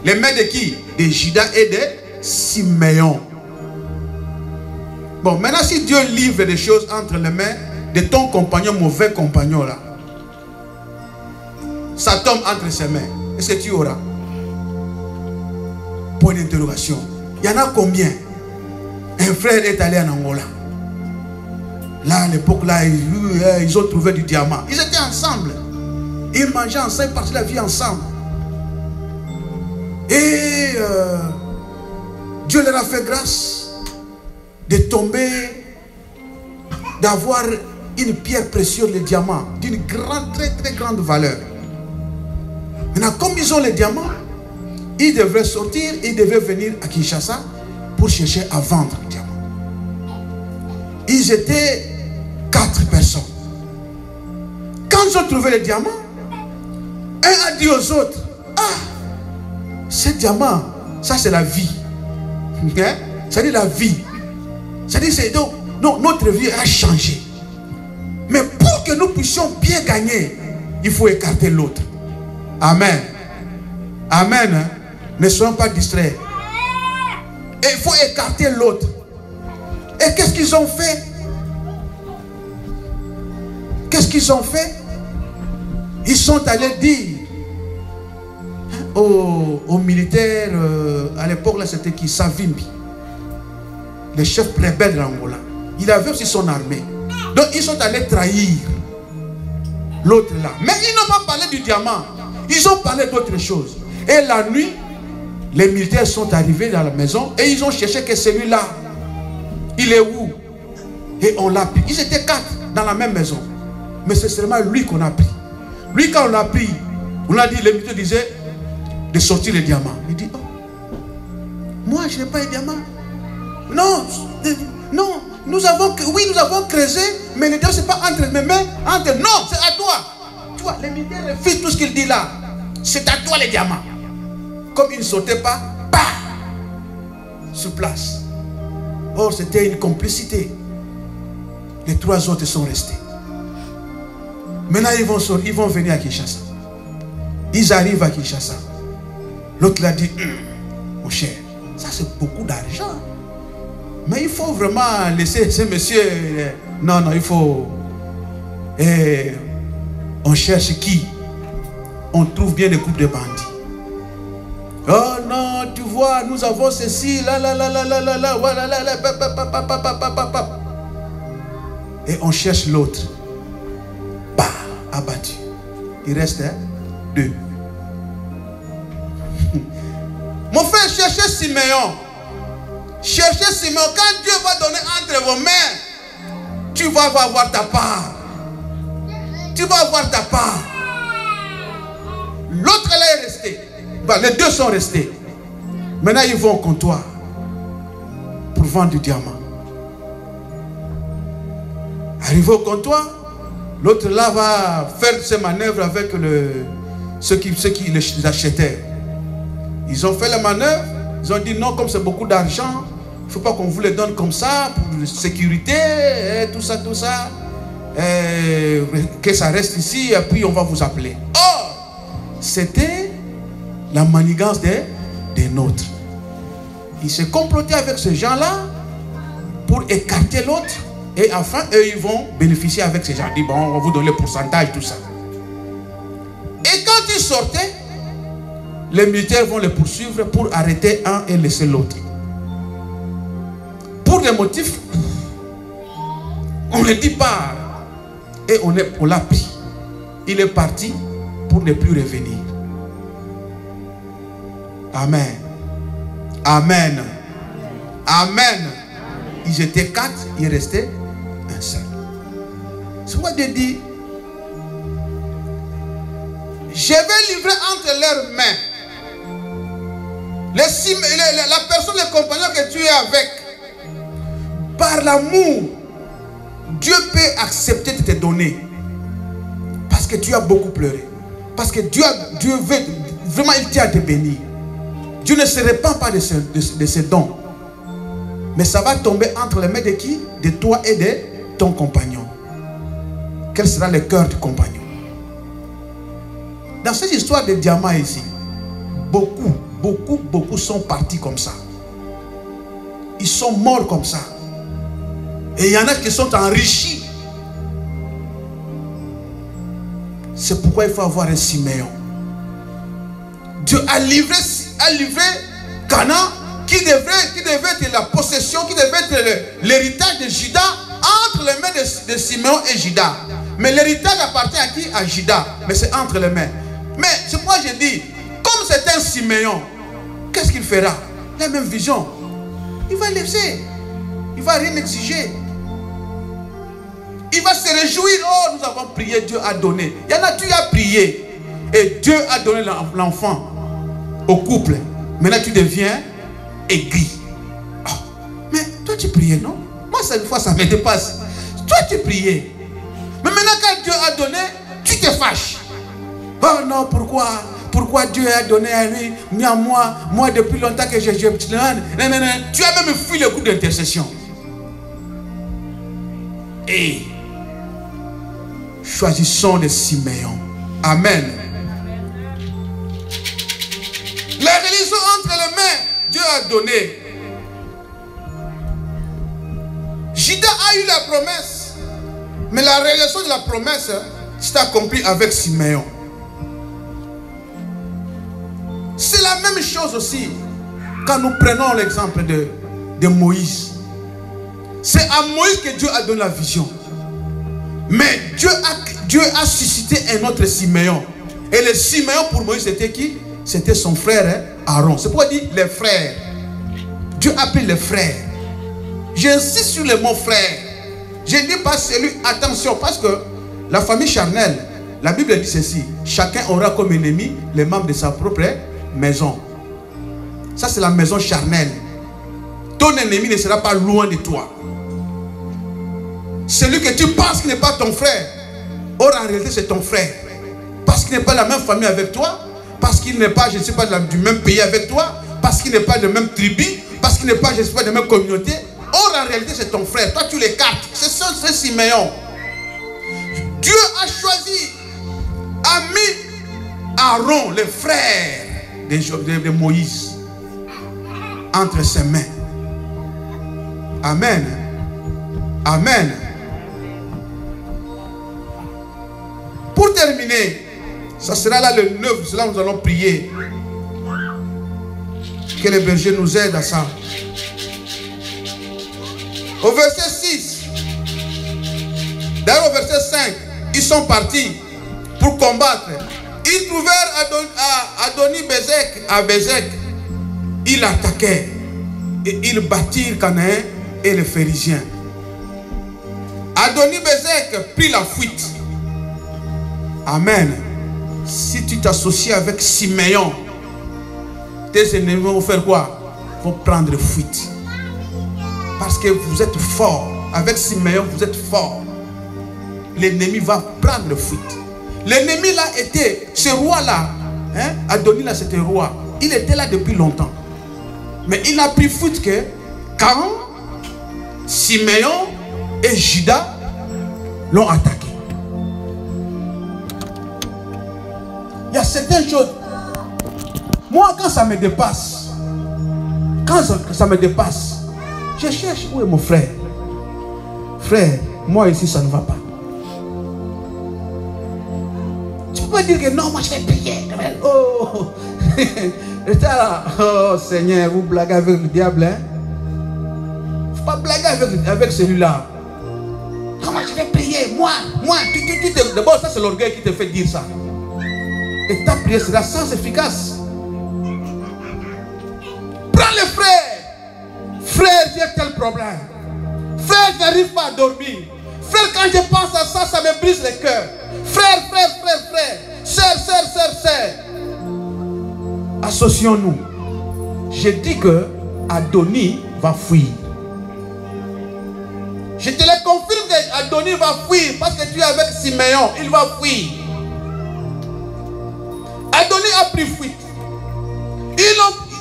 Les mains de qui? De Judas et de Siméon. Bon, maintenant si Dieu livre des choses entre les mains de ton compagnon, mauvais compagnon là, ça tombe entre ses mains, est-ce que tu auras? Point d'interrogation. Il y en a combien? Un frère est allé en Angola. Là, à l'époque, là, ils ont trouvé du diamant. Ils étaient ensemble. Ils mangeaient ensemble, ils partageaient la vie ensemble. Et Dieu leur a fait grâce de tomber, d'avoir une pierre précieuse, le diamant, d'une grande, très très grande valeur. Maintenant, comme ils ont les diamants, ils devraient sortir, ils devaient venir à Kinshasa pour chercher à vendre le diamant. Ils étaient 4 personnes. Quand ils ont trouvé le diamant, un a dit aux autres, ah, ce diamant, ça c'est la vie. Hein? Ça dit la vie. Ça dit, donc, notre vie a changé. Mais pour que nous puissions bien gagner, il faut écarter l'autre. Amen. Amen. Hein? Ne soyons pas distraits. Et il faut écarter l'autre. Et qu'est-ce qu'ils ont fait? Qu'est-ce qu'ils ont fait? Ils sont allés dire aux militaires, à l'époque là c'était qui? Savimbi, le chef rebelle de l'Angola. Il avait aussi son armée. Donc ils sont allés trahir l'autre là. Mais ils n'ont pas parlé du diamant. Ils ont parlé d'autre chose. Et la nuit, les militaires sont arrivés dans la maison et ils ont cherché que celui-là, il est où? Et on l'a pris. Ils étaient 4 dans la même maison. Mais c'est seulement lui qu'on a pris. Lui, quand on l'a pris, on a dit, les militaires disaient de sortir les diamants. Il dit, oh, moi je n'ai pas les diamants. Non, non, nous avons creusé, mais les diamants, ce n'est pas entre mes mains. Non, c'est à toi. Tu vois, les militaires refusent tout ce qu'il dit là. C'est à toi les diamants. Comme ils ne sautaient pas, bah, sur place. Or, c'était une complicité. Les 3 autres sont restés. Maintenant, ils vont venir à Kinshasa. Ils arrivent à Kinshasa. L'autre l'a dit, mon cher, ça c'est beaucoup d'argent. Mais il faut vraiment laisser ce monsieur. Non, il faut. Et on cherche qui? On trouve bien des groupes de bandits. Oh non, tu vois, nous avons ceci, et on cherche l'autre. Bah, abattu. Il reste 2. Mon frère, cherchez Siméon. Cherchez Siméon. Quand Dieu va donner entre vos mains, tu vas avoir ta part. Tu vas avoir ta part. L'autre là est resté. Bah, les 2 sont restés. Maintenant ils vont au comptoir pour vendre du diamant. Arrivé au comptoir, l'autre là va faire ses manœuvres avec ceux qui les achetaient. Ils ont fait la manœuvre. Ils ont dit non, comme c'est beaucoup d'argent, il ne faut pas qu'on vous les donne comme ça, pour la sécurité, et tout ça, que ça reste ici, et puis on va vous appeler. Or, c'était la manigance des nôtres. Ils se complotaient avec ces gens-là pour écarter l'autre, et enfin, eux, ils vont bénéficier avec ces gens. Ils disent, bon, on va vous donner le pourcentage, tout ça. Et quand ils sortaient, les militaires vont les poursuivre pour arrêter un et laisser l'autre. Pour des motifs, on ne dit pas. Et on l'a pris. Il est parti pour ne plus revenir. Amen. Amen. Amen. Ils étaient 4, il restait un seul. C'est pourquoi Dieu dit, je vais livrer entre leurs mains la personne, le compagnon que tu es avec. Par l'amour, Dieu peut accepter de te donner. Parce que tu as beaucoup pleuré. Parce que Dieu veut, vraiment il tient à te bénir. Dieu ne se répand pas de ses dons. Mais ça va tomber entre les mains de qui? De toi et de ton compagnon. Quel sera le cœur du compagnon? dans cette histoire de diamants ici, beaucoup sont partis comme ça. Ils sont morts comme ça. Et il y en a qui sont enrichis. C'est pourquoi il faut avoir un Siméon. Dieu a livré Canaan, qui devait être la possession, qui devait être l'héritage de Juda, entre les mains de Siméon et Juda. Mais l'héritage appartient à qui? À Juda. Mais c'est entre les mains. Mais c'est pourquoi je dis, comme c'est un Siméon, qu'est-ce qu'il fera? La même vision. Il va laisser. Il ne va rien exiger. Il va se réjouir. Oh, nous avons prié, Dieu a donné. Il y en a, tu as prié. Et Dieu a donné l'enfant au couple. Maintenant, tu deviens aigri. Oh, mais toi, tu priais, non? Moi, cette fois, ça me dépasse. Toi, tu priais. Mais maintenant, quand Dieu a donné, tu te fâches. Oh non, pourquoi Dieu a donné à lui, mais à moi depuis longtemps que je... Tu as même fui le coup d'intercession. Et choisissons de Siméon. Amen. La religion entre les mains, Dieu a donné. Juda a eu la promesse, mais la réalisation de la promesse s'est accomplie avec Siméon. C'est la même chose aussi quand nous prenons l'exemple de Moïse. C'est à Moïse que Dieu a donné la vision. Mais Dieu a suscité un autre Siméon. Et le Siméon pour Moïse c'était qui? C'était son frère Aaron. C'est pourquoi il dit les frères. Dieu appelle les frères. J'insiste sur le mot frère. Je ne dis pas celui, attention, parce que la famille charnelle, la Bible dit ceci: chacun aura comme ennemi les membres de sa propre maison. Ça c'est la maison charnelle. Ton ennemi ne sera pas loin de toi. Celui que tu penses qui n'est pas ton frère, or en réalité c'est ton frère. Parce qu'il n'est pas de la même famille avec toi, parce qu'il n'est pas, je ne sais pas, du même pays avec toi, parce qu'il n'est pas de la même tribu, parce qu'il n'est pas, je ne sais pas, de la même communauté. Or en réalité c'est ton frère. Toi tu l'écartes. C'est Siméon. Dieu a choisi, a mis Aaron, le frère de Moïse, entre ses mains. Amen. Amen. Pour terminer, ça sera là le 9, c'est là où nous allons prier. Que le berger nous aide à ça. Au verset 6, d'ailleurs au verset 5, ils sont partis pour combattre. Ils trouvèrent Adoni-Bézek à Bézek. Ils attaquaient et ils battirent Canaan et les Phérésiens. Adoni-Bézek prit la fuite. Amen. Si tu t'associes avec Siméon, tes ennemis vont faire quoi? Vont prendre fuite. Parce que vous êtes fort. Avec Siméon, vous êtes fort. L'ennemi va prendre fuite. L'ennemi là était, ce roi là, hein, Adoni là c'était roi. Il était là depuis longtemps. Mais il n'a pris fuite que quand Siméon et Juda l'ont attaqué. Il y a certaines choses. Moi, quand ça me dépasse, je cherche où est mon frère. Frère, moi ici, ça ne va pas. Tu peux pas dire que non, moi je vais prier. Oh, là. Oh Seigneur, vous blaguez avec le diable. Hein? Faut pas blaguer avec celui-là. Comment je vais prier? Moi, d'abord, ça c'est l'orgueil qui te fait dire ça. Et ta prière sera sans efficace. Prends les frères. Frère, j'ai tel problème. Frère, je n'arrive pas à dormir. Frère, quand je pense à ça, ça me brise le cœur. Frère. Sœur. Associons-nous. Je dis que Adoni va fuir. Je te le confirme qu'Adoni va fuir parce que tu es avec Siméon. Il va fuir. Adoni a pris fuite.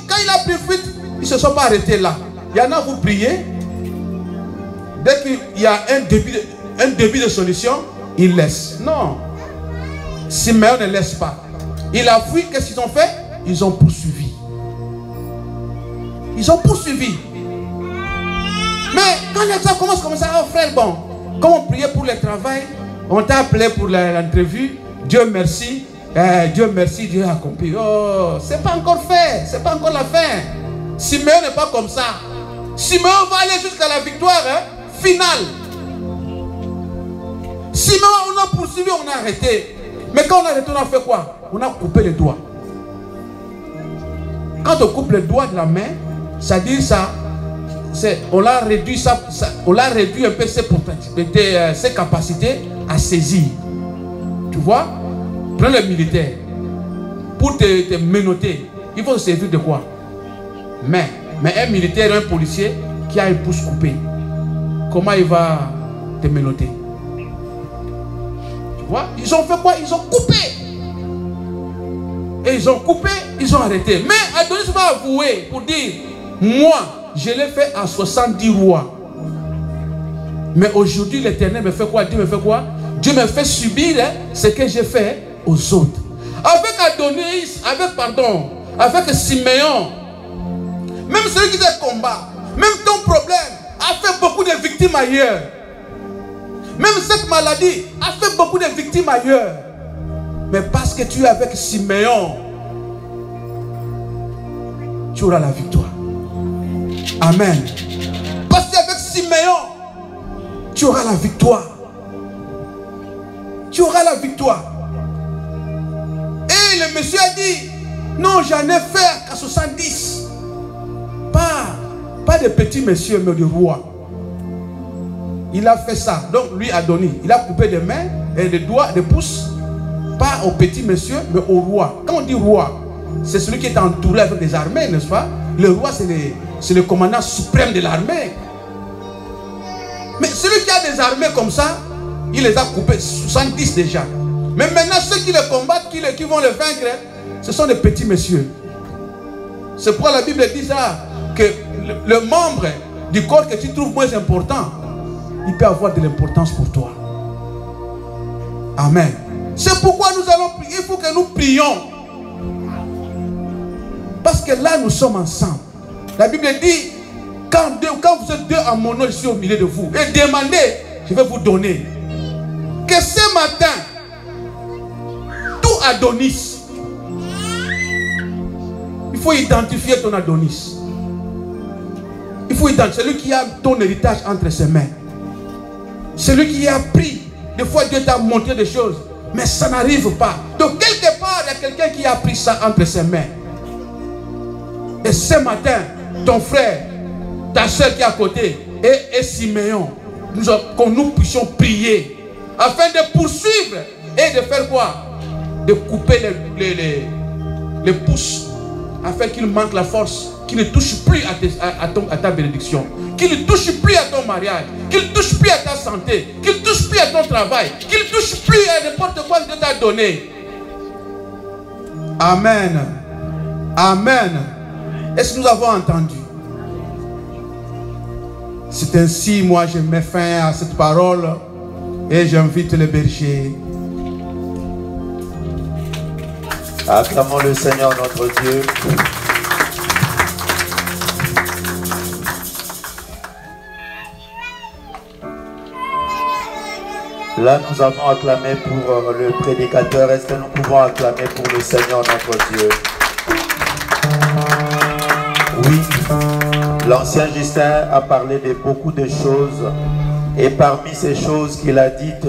Quand il a pris fuite, ils ne se sont pas arrêtés là. Il y en a, vous priez. Dès qu'il y a un début de solution, il laisse. Non. Siméon ne laisse pas. Il a fui, qu'est-ce qu'ils ont fait? Ils ont poursuivi. Ils ont poursuivi. Mais quand les gens commencent comme ça, oh frère, bon, quand on priait pour le travail, on t'a appelé pour l'entrevue, Dieu merci, Dieu a accompli. Oh, c'est pas encore fait, c'est pas encore la fin. Simeon n'est pas comme ça. Simeon va aller jusqu'à la victoire finale. Simeon, on a poursuivi, on a arrêté. Mais quand on a arrêté, on a fait quoi? On a coupé les doigts. Quand on coupe les doigts de la main, ça dit ça. On l'a réduit, on l'a réduit un peu ses capacités à saisir. Tu vois? Prends le militaire. Pour te menotter, il faut se servir de quoi? Mais un militaire, un policier qui a une pouce coupée, comment il va te menotter? Tu vois? Ils ont fait quoi? Ils ont coupé. Et ils ont coupé, ils ont arrêté. Mais Adonis va avouer pour dire, moi, je l'ai fait à 70 rois. Mais aujourd'hui, l'Éternel me fait quoi? Dieu me fait quoi? Dieu me fait subir ce que j'ai fait aux autres. Avec Adonis, avec Simeon, même celui qui fait combat, même ton problème a fait beaucoup de victimes ailleurs. Même cette maladie a fait beaucoup de victimes ailleurs. Mais parce que tu es avec Simeon, tu auras la victoire. Amen. Parce qu'avec Simeon, tu auras la victoire. Tu auras la victoire. Et le monsieur a dit, non, j'en ai fait qu'à 70. Pas de petits messieurs, mais de rois. Il a fait ça. Donc lui a donné. Il a coupé des mains et des doigts, des pouces. Pas aux petits messieurs, mais au roi. Quand on dit roi, c'est celui qui est entouré avec des armées, n'est-ce pas? Le roi, c'est le commandant suprême de l'armée. Mais celui qui a des armées comme ça, il les a coupés, 70 déjà. Mais maintenant, ceux qui les combattent, qui vont les vaincre, ce sont des petits messieurs. C'est pourquoi la Bible dit ça, que le membre du corps que tu trouves moins important, il peut avoir de l'importance pour toi. Amen. C'est pourquoi nous allons prier. Il faut que nous prions. Parce que là, nous sommes ensemble. La Bible dit, quand vous êtes deux en mon nom, je suis au milieu de vous. Et demandez, je vais vous donner. Que ce matin, tout Adonis, il faut identifier ton Adonis. Il faut identifier celui qui a ton héritage entre ses mains. Celui qui a pris. Des fois, Dieu t'a montré des choses. Mais ça n'arrive pas. Donc, quelque part, il y a quelqu'un qui a pris ça entre ses mains. Et ce matin, ton frère, ta soeur qui est à côté, et Simeon, que nous puissions prier afin de poursuivre et de faire quoi? De couper les pouces afin qu'il manque la force, qu'il ne touche plus à ta bénédiction, qu'il ne touche plus à ton mariage, qu'il ne touche plus à ta santé, qu'il ne touche plus à ton travail, qu'il ne touche plus à n'importe quoi que Dieu t'a donné. Amen. Amen. Est-ce que nous avons entendu? C'est ainsi, moi, je mets fin à cette parole et j'invite les bergers. Acclamons le Seigneur notre Dieu. Là, nous avons acclamé pour le prédicateur. Est-ce que nous pouvons acclamer pour le Seigneur notre Dieu? Oui, l'ancien Justin a parlé de beaucoup de choses. Et parmi ces choses qu'il a dites,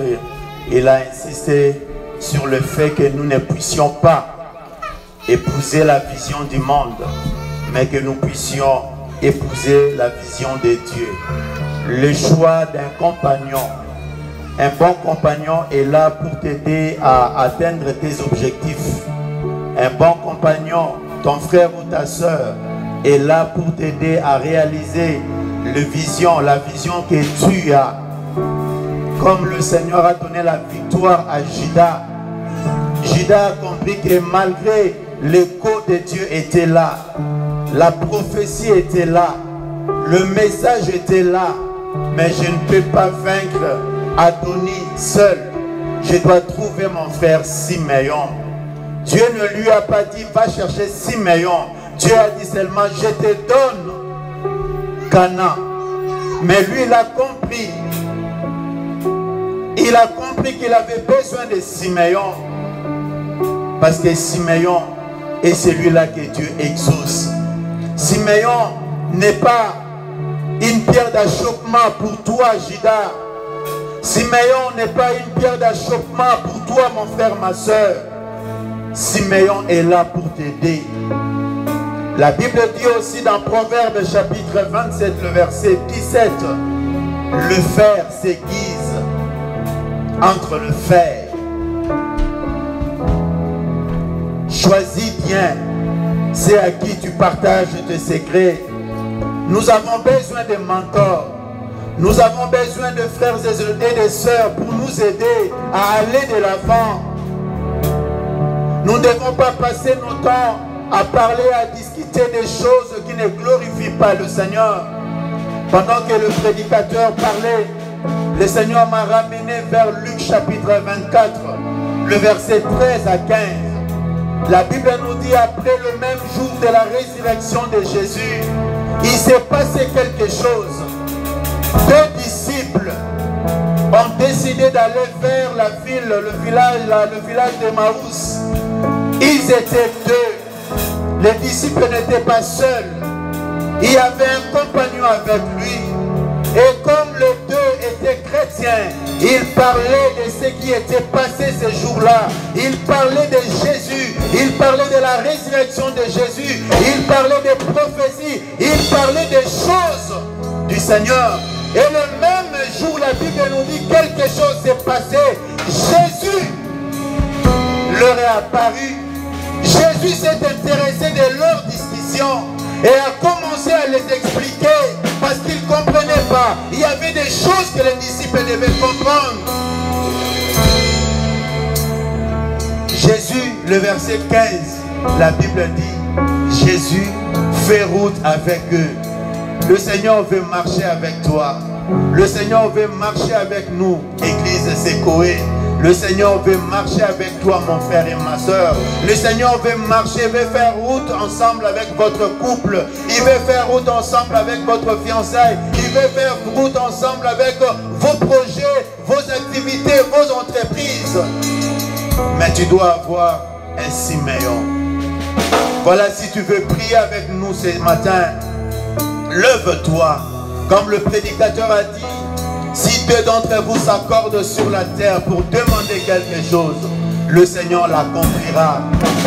il a insisté sur le fait que nous ne puissions pas épouser la vision du monde, mais que nous puissions épouser la vision de Dieu. Le choix d'un compagnon. Un bon compagnon est là pour t'aider à atteindre tes objectifs. Un bon compagnon, ton frère ou ta soeur, est là pour t'aider à réaliser la vision que tu as. Comme le Seigneur a donné la victoire à Judas, Judas a compris que malgré l'écho de Dieu était là, la prophétie était là, le message était là, mais je ne peux pas vaincre Adonis seul. Je dois trouver mon frère Simeon. Dieu ne lui a pas dit, va chercher Siméon. Dieu a dit seulement, je te donne Cana. Mais lui, il a compris. Il a compris qu'il avait besoin de Siméon. Parce que Siméon est celui-là que Dieu exauce. Siméon n'est pas une pierre d'achoppement pour toi, Judas. Siméon n'est pas une pierre d'achoppement pour toi, mon frère, ma soeur. Siméon est là pour t'aider. La Bible dit aussi dans Proverbes chapitre 27, le verset 17, le fer s'aiguise entre le fer. Choisis bien, c'est à qui tu partages tes secrets. Nous avons besoin de mentors. Nous avons besoin de frères et de sœurs pour nous aider à aller de l'avant. Nous ne devons pas passer nos temps à parler, à discuter des choses qui ne glorifient pas le Seigneur. Pendant que le prédicateur parlait, le Seigneur m'a ramené vers Luc chapitre 24, le verset 13 à 15. La Bible nous dit, après le même jour de la résurrection de Jésus, il s'est passé quelque chose. Deux disciples ont décidé d'aller vers la ville, le village de Maús. Ils étaient deux. Les disciples n'étaient pas seuls. Il y avait un compagnon avec lui. Et comme les deux étaient chrétiens, ils parlaient de ce qui était passé ce jour-là. Ils parlaient de Jésus. Ils parlaient de la résurrection de Jésus. Ils parlaient des prophéties. Ils parlaient des choses du Seigneur. Et le même jour, la Bible nous dit quelque chose s'est passé. Jésus leur est apparu. Jésus s'est intéressé de leur discussion et a commencé à les expliquer parce qu'ils ne comprenaient pas. Il y avait des choses que les disciples devaient comprendre. Jésus, le verset 15, la Bible dit, Jésus fait route avec eux. Le Seigneur veut marcher avec toi. Le Seigneur veut marcher avec nous, Église Secoé. Le Seigneur veut marcher avec toi, mon frère et ma soeur. Le Seigneur veut marcher, veut faire route ensemble avec votre couple. Il veut faire route ensemble avec votre fiançaille. Il veut faire route ensemble avec vos projets, vos activités, vos entreprises. Mais tu dois avoir un Siméon. Voilà, si tu veux prier avec nous ce matin, lève-toi. Comme le prédicateur a dit, si deux d'entre vous s'accordent sur la terre pour demander quelque chose, le Seigneur l'accomplira.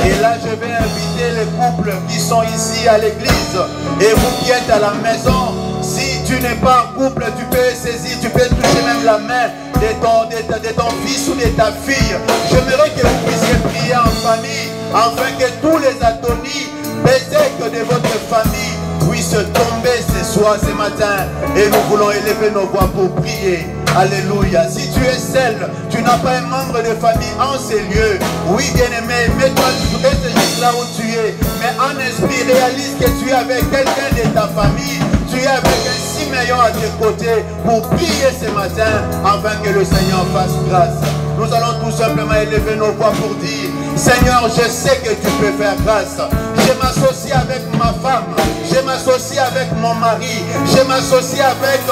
Et là, je vais inviter les couples qui sont ici à l'église et vous qui êtes à la maison. Si tu n'es pas en couple, tu peux saisir, tu peux toucher même la main de ton fils ou de ta fille. J'aimerais que vous puissiez prier en famille, afin que tous les atomies, bézèques de votre famille puissent tomber ce soir, ce matin. Et nous voulons élever nos voix pour prier. Alléluia. Si tu es seul, tu n'as pas un membre de famille en ces lieux. Oui, bien-aimé, mets-toi, reste juste là où tu es. Mais en esprit, réalise que tu es avec quelqu'un de ta famille. Tu es avec un Siméon à tes côtés pour prier ce matin afin que le Seigneur fasse grâce. Nous allons tout simplement élever nos voix pour dire, Seigneur, je sais que tu peux faire grâce. Je m'associe avec ma femme, je m'associe avec mon mari, je m'associe avec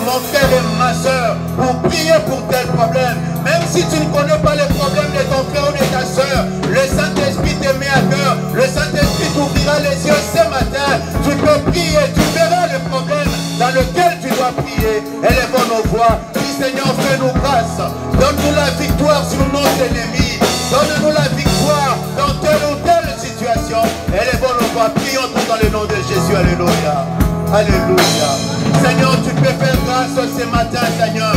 mon frère et ma soeur pour prier pour tel problème. Même si tu ne connais pas les problèmes de ton frère ou de ta soeur, le Saint-Esprit te met à cœur, le Saint-Esprit t'ouvrira les yeux ce matin. Tu peux prier, tu verras le problème dans lequel tu dois prier. Élevons nos voix, dis Seigneur, fais-nous grâce, donne-nous la victoire sur nos ennemis, donne-nous la victoire dans telle ou telle situation. Élevons nos voix, prions tous dans le nom de Jésus. Alléluia. Alléluia. Seigneur, tu peux faire grâce ce matin, Seigneur.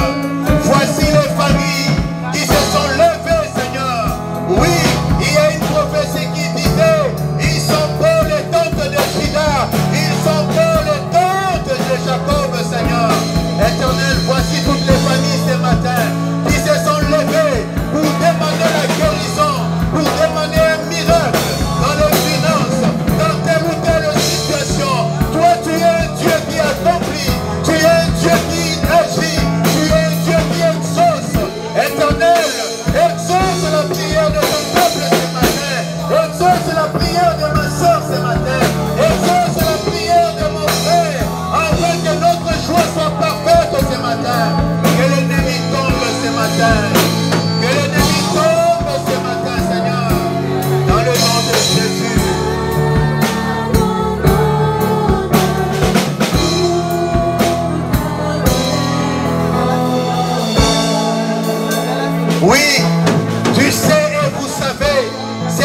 Voici les familles qui se sont levées, Seigneur. Oui, il y a une prophétie qui disait, ils sont pour les tentes de Judas, ils sont pour les tentes de Jacob, Seigneur. Éternel, voici toutes les familles ce matin qui se sont levées pour demander la guérison, pour demander un miracle dans les finances, dans telle ou telle situation. Toi, tu es un Dieu qui accomplit, tu es un Dieu qui agit, tu es un Dieu qui exauce. Éternel, exauce la prière de ton peuple.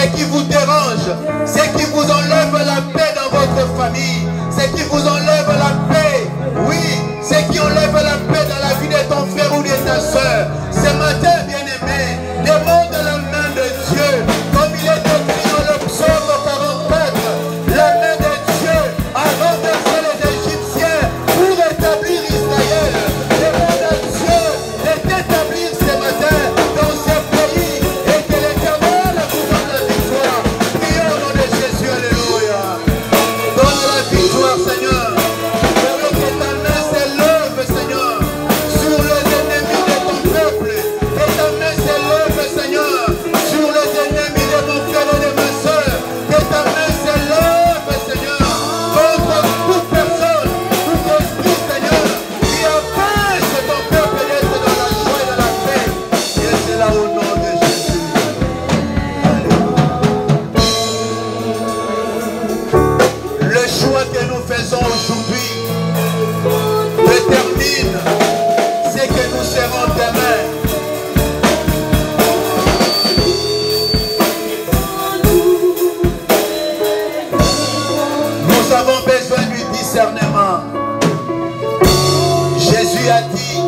ce qui vous dérange, ce qui vous enlève la paix dans votre famille, ce qui vous enlève la paix, oui, ce qui enlève la paix dans la vie de ton frère ou de ta soeur. Ce matin, bien-aimé, demande la main de Dieu, comme il est écrit dans le psaume 44, la main de Dieu a renversé les Égyptiens pour établir Israël. Demande à Dieu de t'établir ce matin dans ce pays et que l'Éternel vous donne la victoire. Prions au nom de Jésus, alléluia. Donne la victoire, Seigneur. Permets que ta main s'élève, Seigneur, sur les ennemis de ton peuple. Que ta main s'élève, Seigneur, sur les ennemis de mon frère et de ma soeur. Que ta main s'élève, Seigneur, contre toute personne, tout esprit, Seigneur, qui empêche ton peuple d'être dans la joie et dans la paix. Et c'est là au nom de Jésus. Le choix que nous faisons aujourd'hui détermine ce que nous serons demain. Nous avons besoin du discernement. Jésus a dit,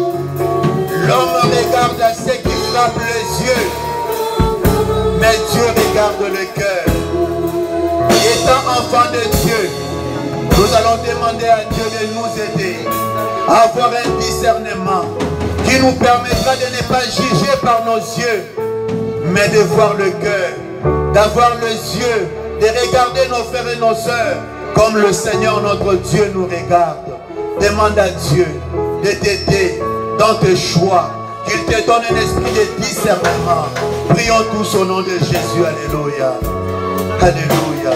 l'homme regarde à ce qui frappe les yeux, mais Dieu regarde le cœur. Étant enfant de Dieu, nous allons demander à Dieu de nous aider à avoir un discernement qui nous permettra de ne pas juger par nos yeux, mais de voir le cœur, d'avoir les yeux, de regarder nos frères et nos sœurs comme le Seigneur notre Dieu nous regarde. Demande à Dieu de t'aider dans tes choix, qu'il te donne un esprit de discernement. Prions tous au nom de Jésus, alléluia. Alléluia.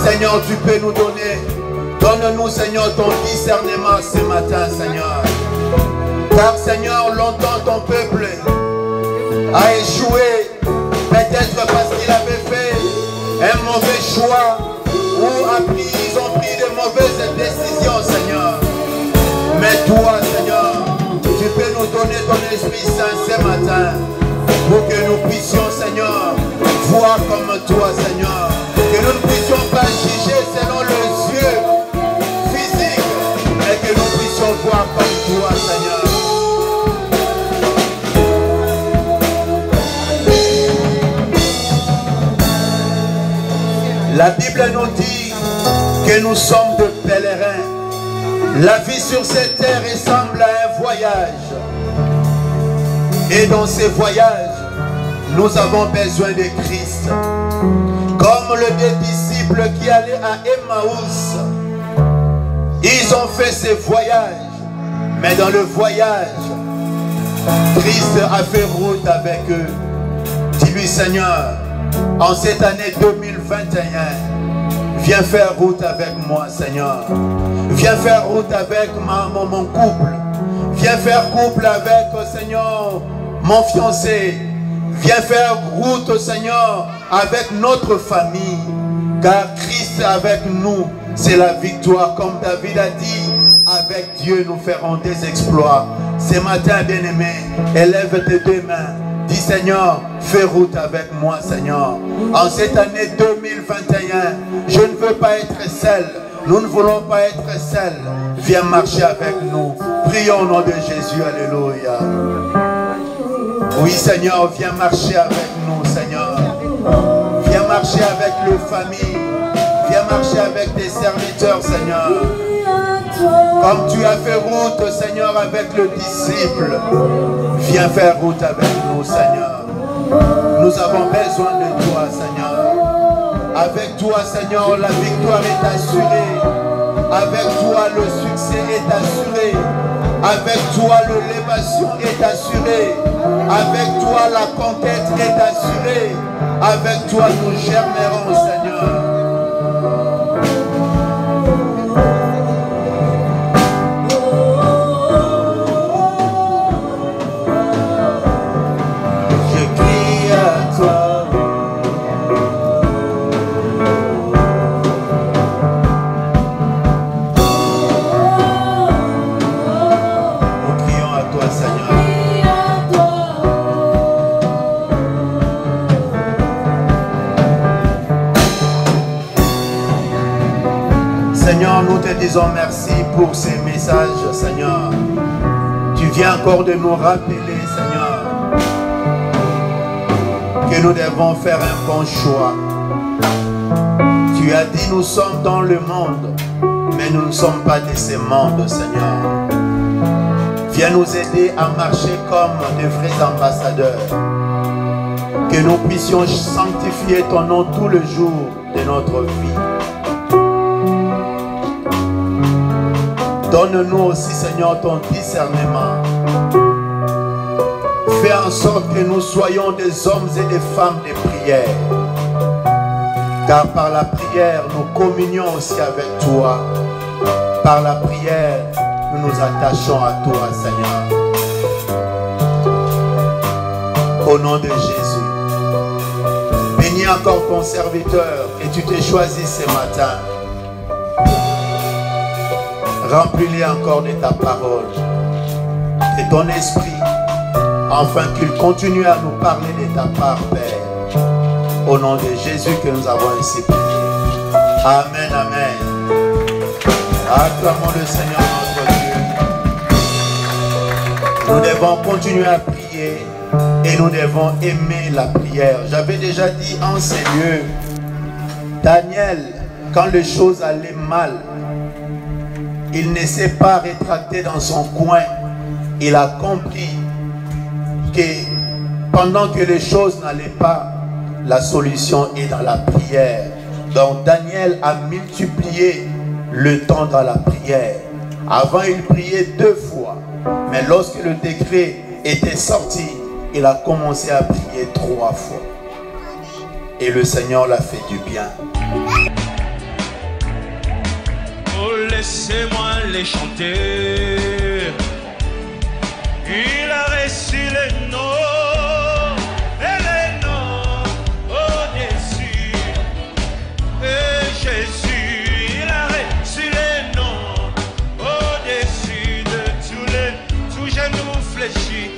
Seigneur, tu peux nous donner, donne-nous, Seigneur, ton discernement ce matin, Seigneur. Car, Seigneur, longtemps ton peuple a échoué, peut-être parce qu'il avait fait un mauvais choix ou ils ont pris de mauvaises décisions, Seigneur. Mais toi, Seigneur, tu peux nous donner ton Esprit Saint ce matin pour que nous puissions, Seigneur, voir comme toi, Seigneur. Que nous ne puissions pas juger selon les yeux physiques, mais que nous puissions voir comme toi, Seigneur. La Bible nous dit que nous sommes de pèlerins. La vie sur cette terre ressemble à un voyage. Et dans ces voyages, nous avons besoin de Christ. Comme les deux disciples qui allaient à Emmaüs, ils ont fait ce voyage. Mais dans le voyage, Christ a fait route avec eux. Dis-lui, Seigneur, en cette année 2021, viens faire route avec moi, Seigneur. Viens faire route avec mon couple. Viens faire couple avec, Seigneur, mon fiancé. Viens faire route, Seigneur, avec notre famille. Car Christ avec nous, c'est la victoire. Comme David a dit, avec Dieu nous ferons des exploits. Ce matin, bien-aimé, élève tes deux mains. Dis, Seigneur, fais route avec moi, Seigneur. En cette année 2021, je ne veux pas être seul. Nous ne voulons pas être seuls. Viens marcher avec nous. Prions au nom de Jésus. Alléluia. Oui, Seigneur, viens marcher avec nous, Seigneur. Viens marcher avec les familles. Viens marcher avec tes serviteurs, Seigneur. Comme tu as fait route, Seigneur, avec le disciple. Viens faire route avec nous, Seigneur. Nous avons besoin de toi, Seigneur. Avec toi, Seigneur, la victoire est assurée. Avec toi, le succès est assuré. Avec toi, l'élévation est assurée. Avec toi, la conquête est assurée. Avec toi, nous germerons, Seigneur. Seigneur, nous te disons merci pour ces messages, Seigneur. Tu viens encore de nous rappeler, Seigneur, que nous devons faire un bon choix. Tu as dit, nous sommes dans le monde, mais nous ne sommes pas de ce monde, Seigneur. Viens nous aider à marcher comme de vrais ambassadeurs. Que nous puissions sanctifier ton nom tout le jour de notre vie. Donne-nous aussi, Seigneur, ton discernement. Fais en sorte que nous soyons des hommes et des femmes de prière. Car par la prière, nous communions aussi avec toi. Par la prière, nous nous attachons à toi, Seigneur. Au nom de Jésus. Bénis encore ton serviteur que tu t'es choisi ce matin. Remplis-le encore de ta parole, de ton esprit, afin qu'il continue à nous parler de ta part, Père. Au nom de Jésus que nous avons ainsi prié. Amen, amen. Acclamons le Seigneur notre Dieu. Nous devons continuer à prier et nous devons aimer la prière. J'avais déjà dit en ces lieux, Daniel, quand les choses allaient mal, il ne s'est pas rétracté dans son coin. Il a compris que pendant que les choses n'allaient pas, la solution est dans la prière. Donc Daniel a multiplié le temps dans la prière. Avant, il priait 2 fois. Mais lorsque le décret était sorti, il a commencé à prier 3 fois. Et le Seigneur l'a fait du bien. Oh, laissez-moi les chanter. Il a reçu les noms et les noms au-dessus. Et Jésus, il a reçu les noms au-dessus de tous genoux fléchis.